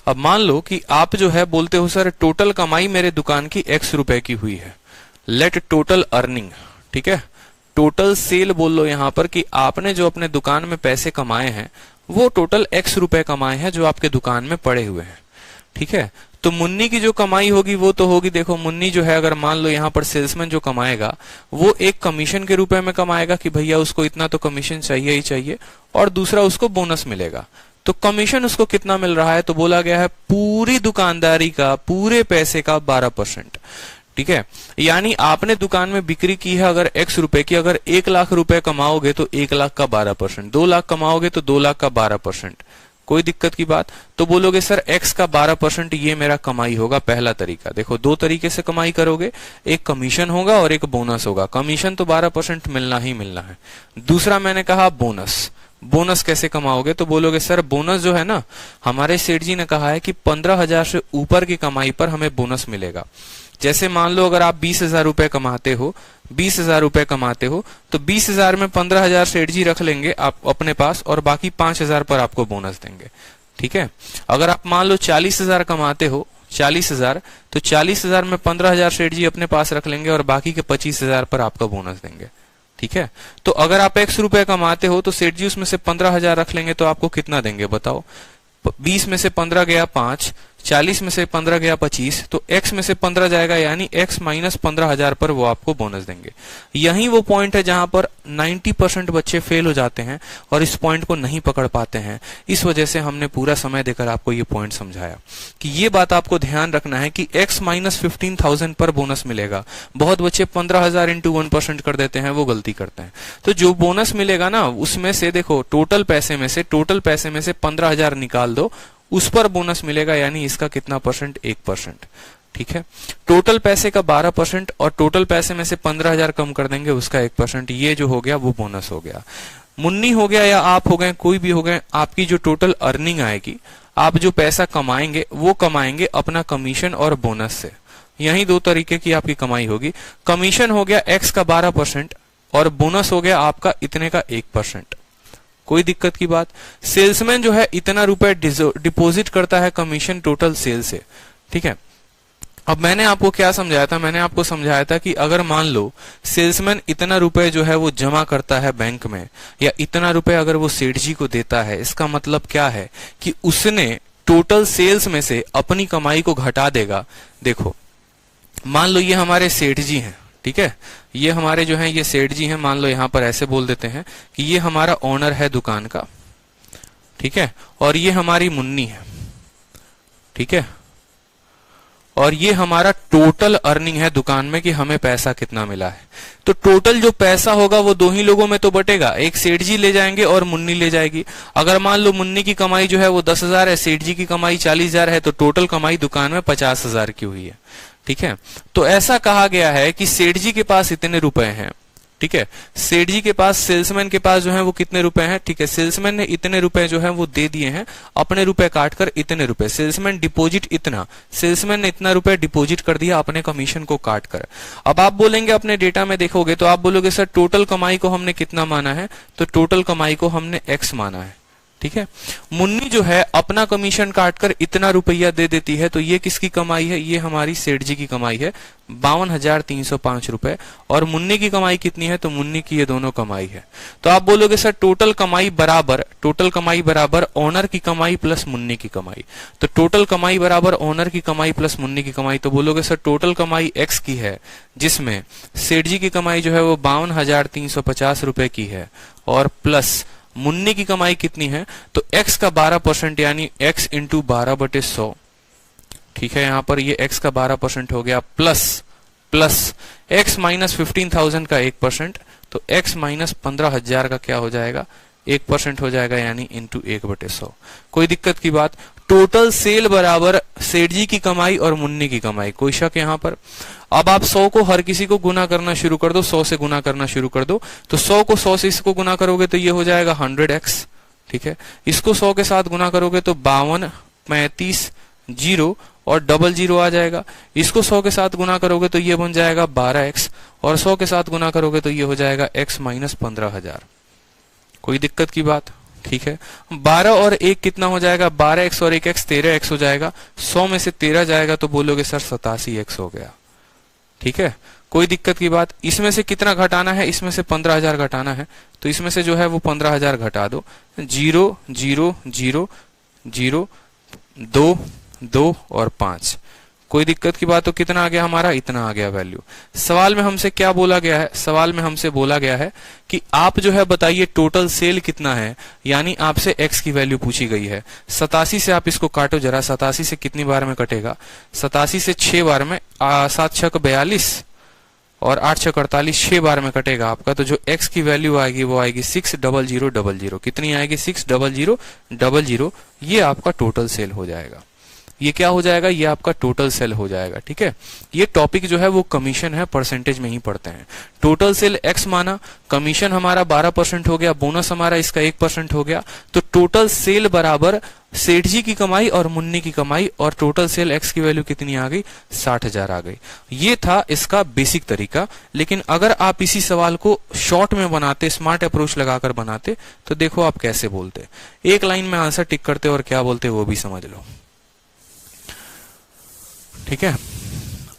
अब मान लो कि आप जो है बोलते हो सर टोटल कमाई मेरे दुकान की X रुपए की हुई है। लेट टोटल अर्निंग, ठीक है, टोटल सेल बोल लो यहां पर कि आपने जो अपने दुकान में पैसे कमाए हैं वो टोटल X रुपए कमाए हैं जो आपके दुकान में पड़े हुए हैं। ठीक है, तो मुन्नी की जो कमाई होगी वो तो होगी, देखो मुन्नी जो है अगर मान लो यहाँ पर सेल्समैन जो कमाएगा वो एक कमीशन के रुपए में कमाएगा कि भैया उसको इतना तो कमीशन चाहिए ही चाहिए, और दूसरा उसको बोनस मिलेगा। तो कमीशन उसको कितना मिल रहा है, तो बोला गया है पूरी दुकानदारी का पूरे पैसे का 12%। ठीक है, यानी आपने दुकान में बिक्री की है अगर X रुपए की, अगर 1 लाख रुपए कमाओगे तो 1 लाख का 12%, 2 लाख कमाओगे तो 2 लाख का 12%। कोई दिक्कत की बात? तो बोलोगे सर X का 12% ये मेरा कमाई होगा। पहला तरीका देखो, दो तरीके से कमाई करोगे, एक कमीशन होगा और एक बोनस होगा। कमीशन तो 12% मिलना ही मिलना है। दूसरा मैंने कहा बोनस। बोनस कैसे कमाओगे, तो बोलोगे सर बोनस जो है ना, हमारे सेठ जी ने कहा है कि 15,000 से ऊपर की कमाई पर हमें बोनस मिलेगा। जैसे मान लो अगर आप 20,000 रुपए कमाते हो, 20,000 रुपए कमाते हो तो 20,000 में 15,000 सेठ जी रख लेंगे आप अपने पास और बाकी 5,000 पर आपको बोनस देंगे। ठीक है, अगर आप मान लो 40,000 कमाते हो, 40,000, तो 40,000 में 15,000 सेठ जी अपने पास रख लेंगे और बाकी के 25,000 पर आपका बोनस देंगे। ठीक है, तो अगर आप X रुपए कमाते हो तो सेठ जी उसमें से 15,000 रख लेंगे तो आपको कितना देंगे बताओ? 20 में से 15 गया 5, 40 में से 15 गया 25, तो X में से 15 जाएगा, यानी X माइनस 15,000 पर वो आपको बोनस देंगे। यही वो पॉइंट है जहां पर 90% बच्चे फेल हो जाते हैं और इस पॉइंट को नहीं पकड़ पाते हैं। इस वजह से हमने पूरा समय देकर आपको ये पॉइंट समझाया कि ये बात आपको ध्यान रखना है कि X माइनस 15,000 पर बोनस मिलेगा। बहुत बच्चे 15,000 इंटू 1% कर देते हैं, वो गलती करते हैं। तो जो बोनस मिलेगा ना उसमें से देखो टोटल पैसे में से 15,000 निकाल दो, उस पर बोनस मिलेगा, यानी इसका कितना परसेंट? 1%। ठीक है, टोटल पैसे का 12% और टोटल पैसे में से 15,000 कम कर देंगे, उसका 1%। ये जो हो गया वो बोनस हो गया। मुन्नी हो गया या आप हो गए, कोई भी हो गए, आपकी जो टोटल अर्निंग आएगी, आप जो पैसा कमाएंगे वो कमाएंगे अपना कमीशन और बोनस से। यही दो तरीके की आपकी कमाई होगी। कमीशन हो गया x का 12% और बोनस हो गया आपका इतने का 1%। कोई दिक्कत की बात? सेल्समैन जो है इतना रुपए डिपॉजिट करता है कमीशन टोटल सेल से, ठीक है। अब मैंने आपको क्या समझाया था? मैंने आपको समझाया था कि अगर मान लो सेल्समैन इतना रुपए जो है वो जमा करता है बैंक में, या इतना रुपए अगर वो सेठ जी को देता है, इसका मतलब क्या है कि उसने टोटल सेल्स में से अपनी कमाई को घटा देगा। देखो, मान लो ये हमारे सेठ जी हैं, ठीक है, ये हमारे जो हैं ये सेठ जी हैं। मान लो यहां पर ऐसे बोल देते हैं कि ये हमारा ओनर है दुकान का, ठीक है, और ये हमारी मुन्नी है, ठीक है, और ये हमारा टोटल अर्निंग है दुकान में कि हमें पैसा कितना मिला है। तो टोटल जो पैसा होगा वो दो ही लोगों में तो बटेगा, एक सेठ जी ले जाएंगे और मुन्नी ले जाएगी। अगर मान लो मुन्नी की कमाई जो है वो 10,000 है, सेठ जी की कमाई 40,000 है, तो टोटल कमाई दुकान में 50,000 की हुई है, ठीक है। तो ऐसा कहा गया है कि सेठ जी के पास इतने रुपए हैं, ठीक है, सेठ जी के पास, सेल्समैन के पास जो है वो कितने रुपए हैं, ठीक है, सेल्समैन ने इतने रुपए जो है वो दे दिए हैं, अपने रुपए काटकर इतने रुपए, सेल्समैन डिपॉजिट इतना, सेल्समैन ने इतना रुपए डिपॉजिट कर दिया अपने कमीशन को काटकर। अब आप बोलेंगे, अपने डेटा में देखोगे तो आप बोलोगे सर टोटल कमाई को हमने कितना माना है, तो टोटल कमाई को हमने x माना है, ठीक है। मुन्नी जो है अपना कमीशन काटकर इतना रुपया दे देती है, तो ये किसकी कमाई है? ये हमारी सेठ जी की कमाई है, 52,305 रुपए। और मुन्नी की कमाई कितनी है? तो मुन्नी की ये दोनों कमाई है। तो आप बोलोगे सर टोटल कमाई बराबर ओनर की कमाई प्लस मुन्नी की कमाई। तो टोटल कमाई बराबर ओनर की कमाई प्लस मुन्नी की कमाई। तो बोलोगे सर टोटल कमाई x की है, जिसमें सेठ जी की कमाई जो है वो 52,350 रुपए की है, और प्लस मुन्नी की कमाई कितनी है? तो x का 12%, यानी x इंटू 12/100, ठीक है। यहां पर ये x का 12% हो गया, प्लस x माइनस 15,000 का 1%, तो x माइनस 15,000 का क्या हो जाएगा? 1% हो जाएगा, यानी इंटू 1/100। कोई दिक्कत की बात? टोटल सेल बराबर सेठ जी की कमाई और मुन्नी की कमाई, कोई शक यहां पर? अब आप 100 को हर किसी को गुना करना शुरू कर दो, 100 से गुना करना शुरू कर दो। तो 100 को 100 से इसको गुना करोगे तो ये हो जाएगा 100x, ठीक है। इसको 100 के साथ गुना करोगे तो 52, 35, 0 और 00 आ जाएगा। इसको 100 के साथ गुना करोगे तो ये बन जाएगा 12x, और 100 के साथ गुना करोगे तो ये हो जाएगा x माइनस 15,000। कोई दिक्कत की बात? ठीक है। 12 और 1 कितना हो जाएगा? 12x और 1x 13x हो जाएगा। 100 में से 13 जाएगा तो बोलोगे सर 87x हो गया, ठीक है। कोई दिक्कत की बात? इसमें से कितना घटाना है? इसमें से 15,000 घटाना है, तो इसमें से जो है वो 15,000 घटा दो। 0 0 0 0 2 2 और 5। कोई दिक्कत की बात? तो कितना आ गया हमारा? इतना आ गया वैल्यू। सवाल में हमसे क्या बोला गया है? सवाल में हमसे बोला गया है कि आप जो है बताइए टोटल सेल कितना है, यानी आपसे x की वैल्यू पूछी गई है। 87 से आप इसको काटो जरा। 87 से कितनी बार में कटेगा? 87 से 6 बार में। 7 6 42 और 8 6 48, 6 बार में कटेगा आपका। तो जो x की वैल्यू आएगी वो आएगी 60000। कितनी आएगी? 60000। ये आपका टोटल सेल हो जाएगा। ये क्या हो जाएगा? ये आपका टोटल सेल हो जाएगा, ठीक है। ये टॉपिक जो है वो कमीशन है, परसेंटेज में ही पढ़ते हैं। टोटल सेल x माना, कमीशन हमारा 12% हो गया, बोनस हमारा इसका 1% हो गया। तो टोटल सेल बराबर सेठ जी की कमाई और मुन्नी की कमाई, और टोटल सेल x की वैल्यू कितनी आ गई? 60,000 आ गई। ये था इसका बेसिक तरीका। लेकिन अगर आप इसी सवाल को शॉर्ट में बनाते, स्मार्ट अप्रोच लगाकर बनाते, तो देखो आप कैसे बोलते। एक लाइन में आंसर टिक करते और क्या बोलते वो भी समझ लो, ठीक है।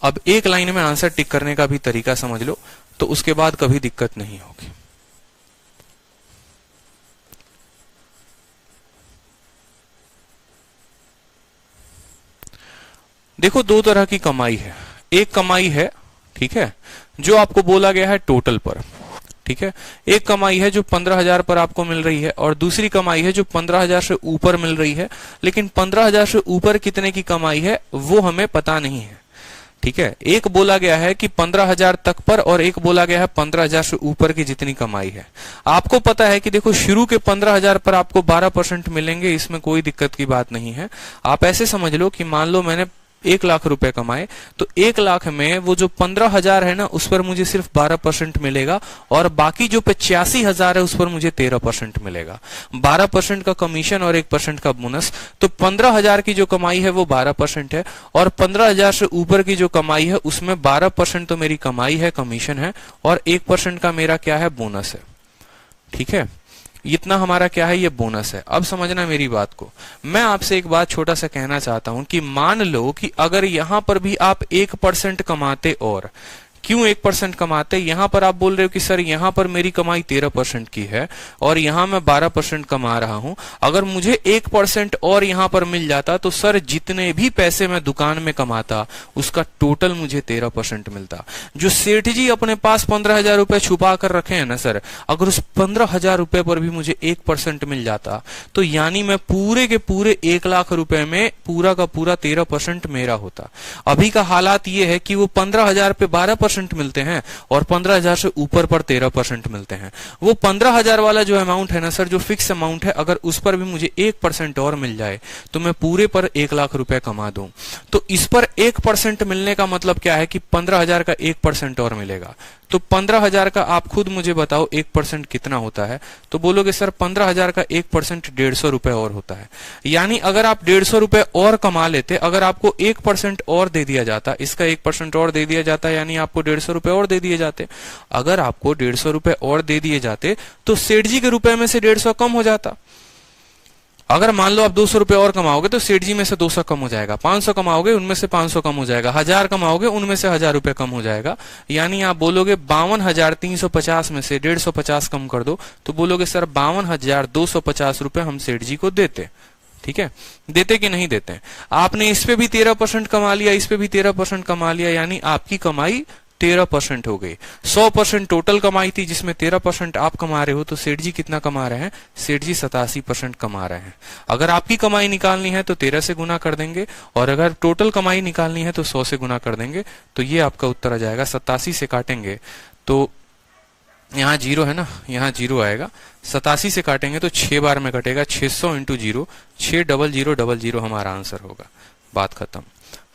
अब एक लाइन में आंसर टिक करने का भी तरीका समझ लो, तो उसके बाद कभी दिक्कत नहीं होगी। देखो, दो तरह की कमाई है। एक कमाई है, ठीक है, जो आपको बोला गया है टोटल पर, ठीक है। एक कमाई है जो 15,000 पर आपको मिल रही है, और दूसरी कमाई है जो 15,000 से ऊपर मिल रही है। लेकिन 15,000 से ऊपर कितने की कमाई है वो हमें पता नहीं है, ठीक है। एक बोला गया है कि 15,000 तक पर, और एक बोला गया है 15,000 से ऊपर की जितनी कमाई है। आपको पता है कि देखो शुरू के 15,000 पर आपको 12% मिलेंगे, इसमें कोई दिक्कत की बात नहीं है। आप ऐसे समझ लो कि मान लो मैंने 1 लाख रुपए कमाए तो 1 लाख में वो जो 15,000 है ना उस पर मुझे सिर्फ 12% मिलेगा और बाकी जो 85,000 है उस पर मुझे 13% मिलेगा। 12% का कमीशन और 1% का बोनस। तो 15,000 की जो कमाई है वो 12% है और 15,000 से ऊपर की जो कमाई है उसमें 12% तो मेरी कमाई है, कमीशन है, और 1% का मेरा क्या है, बोनस है। ठीक है, इतना हमारा क्या है, ये बोनस है। अब समझना मेरी बात को। मैं आपसे एक बात छोटा सा कहना चाहता हूं कि मान लो कि अगर यहां पर भी आप 1% कमाते, और क्यों 1% कमाते, यहां पर आप बोल रहे हो कि सर यहां पर मेरी कमाई 13% की है और यहां मैं 12% कमा रहा हूं, अगर मुझे 1% और यहां पर मिल जाता तो सर जितने भी पैसे मैं दुकान में कमाता उसका टोटल मुझे 13% मिलता। जो सेठ जी अपने पास 15,000 रुपए छुपा कर रखे हैं ना सर, अगर उस 15,000 रुपए पर भी मुझे 1% मिल जाता तो यानी मैं पूरे के पूरे 1 लाख रुपए में पूरा का पूरा 13% मेरा होता। अभी का हालात ये है कि वो 15,000 पे 12% मिलते हैं और 15,000 से ऊपर पर 13% मिलते हैं। वो 15,000 वाला जो अमाउंट है ना सर, जो फिक्स अमाउंट है, अगर उस पर भी मुझे 1% और मिल जाए तो मैं पूरे पर 1 लाख रुपए कमा दूं। तो इस पर 1% मिलने का मतलब क्या है कि 15,000 का 1% और मिलेगा। तो 15,000 का आप खुद मुझे बताओ 1% कितना होता है, तो बोलोगे सर 15,000 का 1% 150 रुपए और होता है। यानी अगर आप 150 रुपए और कमा लेते, अगर आपको 1% और दे दिया जाता, इसका 1% और दे दिया जाता, यानी आपको 150 रुपए और दे दिए जाते। अगर आपको 150 रुपए और दे दिए जाते तो सेठ जी के रुपए में से 150 कम हो जाता। अगर मान लो आप 200 रुपए और कमाओगे तो सेठ जी में से 200 कम हो जाएगा, 500 कमाओगे उनमें से 500 कम हो जाएगा, 1000 कमाओगे उनमें से 1000 रुपए कम हो जाएगा। यानी आप बोलोगे 52,350 में से 150 कम कर दो तो बोलोगे सर 52,250 रुपए हम सेठ जी को देते। ठीक है, देते कि नहीं देते? आपने इस पे भी 13% कमा लिया, इस पे भी 13% कमा लिया, यानी आपकी कमाई 13% हो गई। 100% टोटल कमाई थी जिसमें 13% आप कमा रहे हो, तो सेठ जी कितना कमा रहे हैं? सेठ जी 87% कमा रहे हैं। अगर आपकी कमाई निकालनी है तो 13 से गुना कर देंगे और अगर टोटल कमाई निकालनी है तो 100 से गुना कर देंगे। तो ये आपका उत्तर आ जाएगा। 87 से काटेंगे तो यहाँ 0 है ना, यहाँ 0 आएगा। 87 से काटेंगे तो 6 बार में कटेगा, 600 इंटू 0, 60000 हमारा आंसर होगा। बात खत्म।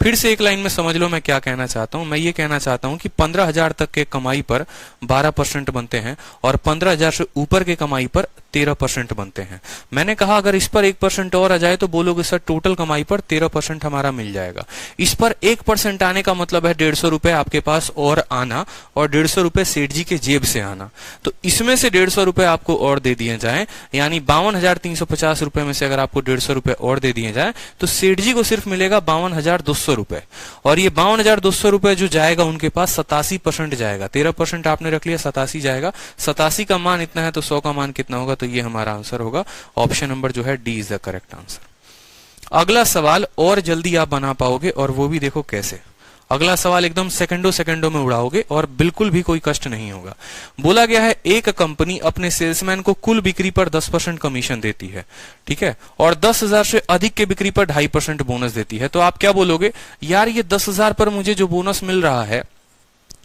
फिर से एक लाइन में समझ लो मैं क्या कहना चाहता हूं। मैं ये कहना चाहता हूं कि 15,000 तक के कमाई पर 12% बनते हैं और 15,000 से ऊपर के कमाई पर 13% बनते हैं। मैंने कहा अगर इस पर 1% और आ जाए तो बोलोगे सर टोटल कमाई पर 13% हमारा मिल जाएगा। इस पर 1% आने का मतलब है 150 रुपए आपके पास और आना और 150 रुपए सेठ जी के जेब से आना। तो इसमें से 150 रुपए आपको और दे दिए जाए, यानी 52,350 रुपए में से अगर आपको 150 रुपए और दे दिए जाए तो सेठ जी को सिर्फ मिलेगा 52,200 रुपए। और ये 52,200 रुपए जो जाएगा उनके पास 87% जाएगा। 13% आपने रख लिया, 87 जाएगा। 87 का मान इतना है तो 100 का मान कितना होगा? तो ये हमारा आंसर होगा। ऑप्शन नंबर जो है D is the correct answer. अगला सवाल और जल्दी आप बना पाओगे और वो भी देखो कैसे। अगला सवाल एकदम सेकंडों में उड़ाओगे और बिल्कुल भी कोई कष्ट नहीं होगा। बोला गया है एक कंपनी अपने सेल्समैन को कुल बिक्री पर 10% कमीशन देती है, ठीक है, और 10,000 से अधिक के बिक्री पर 2.5% बोनस देती है। तो आप क्या बोलोगे? यार ये 10,000 पर मुझे जो बोनस मिल रहा है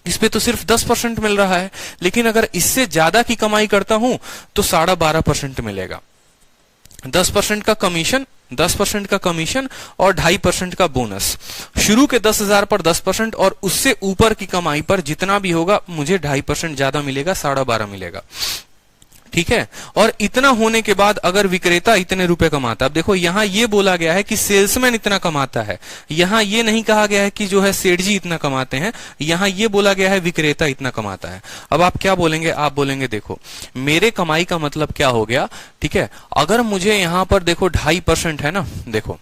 इस पे तो सिर्फ 10% मिल रहा है, लेकिन अगर इससे ज्यादा की कमाई करता हूं तो 12.5% मिलेगा। 10% का कमीशन, 10% का कमीशन और 2.5% का बोनस। शुरू के 10,000 पर 10% और उससे ऊपर की कमाई पर जितना भी होगा मुझे 2.5% ज्यादा मिलेगा, 12.5 मिलेगा। ठीक है, और इतना होने के बाद अगर विक्रेता इतने रुपए कमाता, अब देखो यहां ये बोला गया है कि सेल्समैन इतना कमाता है, यहां ये नहीं कहा गया है कि जो है सेठ जी इतना कमाते हैं, यहां ये बोला गया है विक्रेता इतना कमाता है। अब आप क्या बोलेंगे? आप बोलेंगे देखो मेरे कमाई का मतलब क्या हो गया, ठीक है, अगर मुझे यहां पर देखो 2.5% है ना, देखो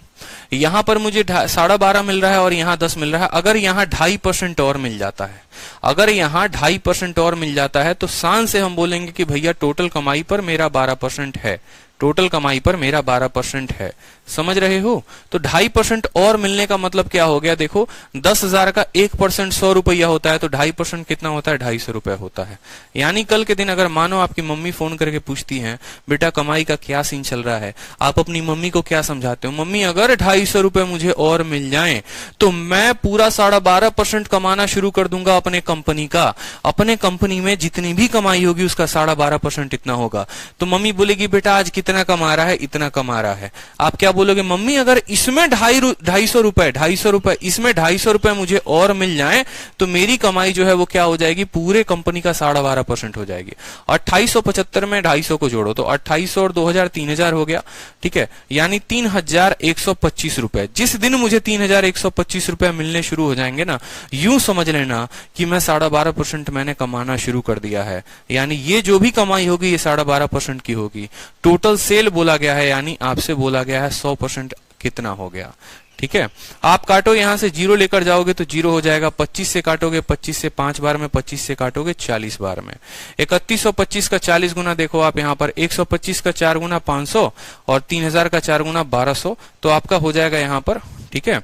यहां पर मुझे 12.5 मिल रहा है और यहां 10 मिल रहा है। अगर यहां 2.5% और मिल जाता है, अगर यहां 2.5% और मिल जाता है तो शान से हम बोलेंगे कि भैया टोटल कमाई पर मेरा 12% है, टोटल कमाई पर मेरा 12% है। समझ रहे हो? तो 2.5% और मिलने का मतलब क्या हो गया? देखो 10,000 का 1% 100 रुपया होता है तो 2.5% कितना होता है? 250 रुपया होता है। यानी कल के दिन अगर मानो आपकी मम्मी फोन करके पूछती हैं बेटा कमाई का क्या सीन चल रहा है, आप अपनी मम्मी को क्या समझाते हो? मम्मी अगर 250 रुपए मुझे और मिल जाए तो मैं पूरा 12.5% कमाना शुरू कर दूंगा अपने कंपनी का। अपने कंपनी में जितनी भी कमाई होगी उसका 12.5% इतना होगा। तो मम्मी बोलेगी बेटा आज कितना कमा रहा है? इतना कमा रहा है। आप क्या बोलोगे मम्मी अगर इसमें 250 रुपए इसमें 250 रुपए मुझे और मिल जाए तो मेरी कमाई जो है वो क्या हो जाएगी, पूरे कंपनी का 12.5% हो जाएगी। 2875 में 250 को जोड़ो तो 2800 और 2000 3000 हो गया, ठीक है, यानी 3125 रुपए। जिस दिन मुझे 3125 रुपए मिलने शुरू हो जाएंगे ना, यूं समझ लेना कि मैं 12.5% मैंने कमाना शुरू कर दिया है। यानी ये जो भी कमाई होगी ये 12.5% की होगी। टोटल सेल बोला गया है, यानी आपसे बोला गया है 100% कितना हो गया, ठीक है। आप काटो यहां से 0 लेकर जाओगे तो 0 हो जाएगा, 25 से काटोगे 25 से 5 बार में, 25 से काटोगे 40 बार में। 3125 का 40 गुना देखो आप यहाँ पर, 125 का 4 गुना 500 और 3000 का 4 गुना 1200, तो आपका हो जाएगा यहाँ पर, ठीक है,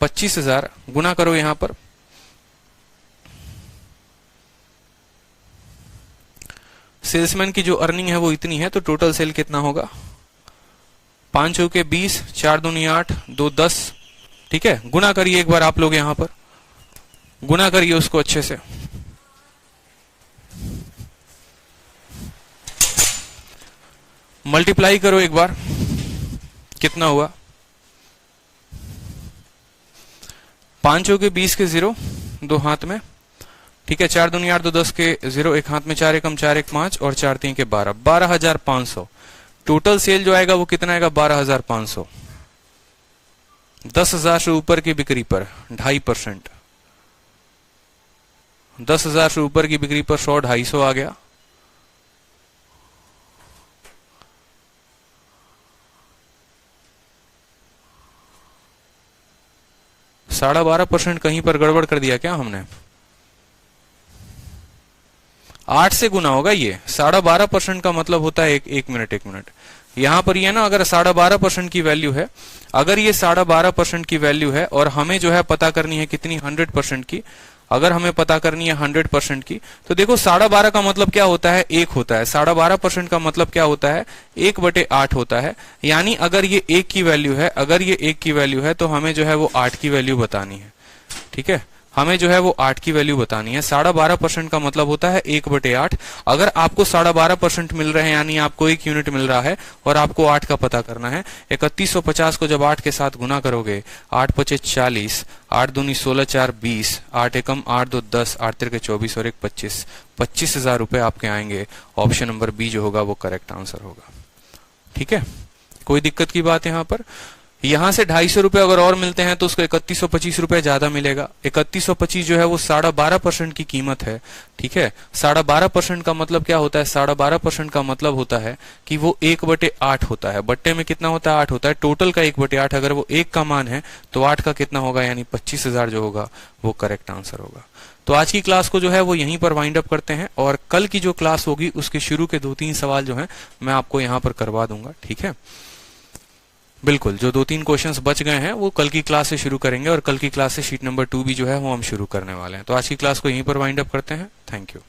25,000 गुना करो यहाँ पर, सेल्समैन की जो अर्निंग है वो इतनी है, तो टोटल सेल कितना होगा, 5 चौके 20, 4 दूनी 8, 2 10, ठीक है। गुना करिए एक बार आप लोग यहां पर, गुना करिए उसको अच्छे से, मल्टीप्लाई करो एक बार, कितना हुआ, 5 चौके 20 के 0 दो हाथ में, ठीक है, 4 दूनी 8, 2 10 के 0 एक हाथ में, 4 एकम 4 1 5 और 4 3 के 12, 12,500। टोटल सेल जो आएगा वो कितना आएगा, 12,500। 10,000 से ऊपर की बिक्री पर 2.5%, 10,000 से ऊपर की बिक्री पर 100 250 आ गया, साढ़े 12% कहीं पर गड़बड़ कर दिया क्या हमने, 8 से गुना होगा ये, 12.5% का मतलब होता है एक मिनट यहां पर ये ना, अगर 12.5% की वैल्यू है, अगर ये 12.5% की वैल्यू है और हमें जो है पता करनी है कितनी, 100% की, अगर हमें पता करनी है 100% की, तो देखो 12.5 का मतलब क्या होता है, 1 होता है, 12.5% का मतलब क्या होता है, 1/8 होता है। यानी अगर ये 1 की वैल्यू है, अगर ये 1 की वैल्यू है तो हमें जो है वो 8 की वैल्यू बतानी है, ठीक है, हमें जो है वो 8 की वैल्यू बतानी है। 12.5% का मतलब होता है 1/8। अगर आपको 12.5% मिल रहे हैं, यानी आपको 1 यूनिट मिल रहा है और आपको 8 का पता करना है, 3150 को जब 8 के साथ गुना करोगे, 8 पचे 40, 8 दूनी 16, 4 20, 8 एकम 8 2 10, 8 तिरके 24 और 1 25, 25,000 रुपए आपके आएंगे। ऑप्शन नंबर बी जो होगा वो करेक्ट आंसर होगा, ठीक है। कोई दिक्कत की बात यहां पर, यहां से 250 रुपए अगर और मिलते हैं तो उसको 3125 रुपए ज्यादा मिलेगा। 3125 जो है वो 12.5% की कीमत है, ठीक है। 12.5% का मतलब क्या होता है, 12.5% का मतलब होता है कि वो 1/8 होता है। बट्टे में कितना होता है, 8 होता है, टोटल का 1/8। अगर वो 1 का मान है तो 8 का कितना होगा, यानी 25,000 जो होगा वो करेक्ट आंसर होगा। तो आज की क्लास को जो है वो यहीं पर वाइंड अप करते हैं, और कल की जो क्लास होगी उसके शुरू के 2-3 सवाल जो है मैं आपको यहाँ पर करवा दूंगा, ठीक है। बिल्कुल, जो 2-3 क्वेश्चंस बच गए हैं वो कल की क्लास से शुरू करेंगे, और कल की क्लास से शीट नंबर 2 भी जो है वो हम शुरू करने वाले हैं। तो आज की क्लास को यहीं पर वाइंड अप करते हैं। Thank you.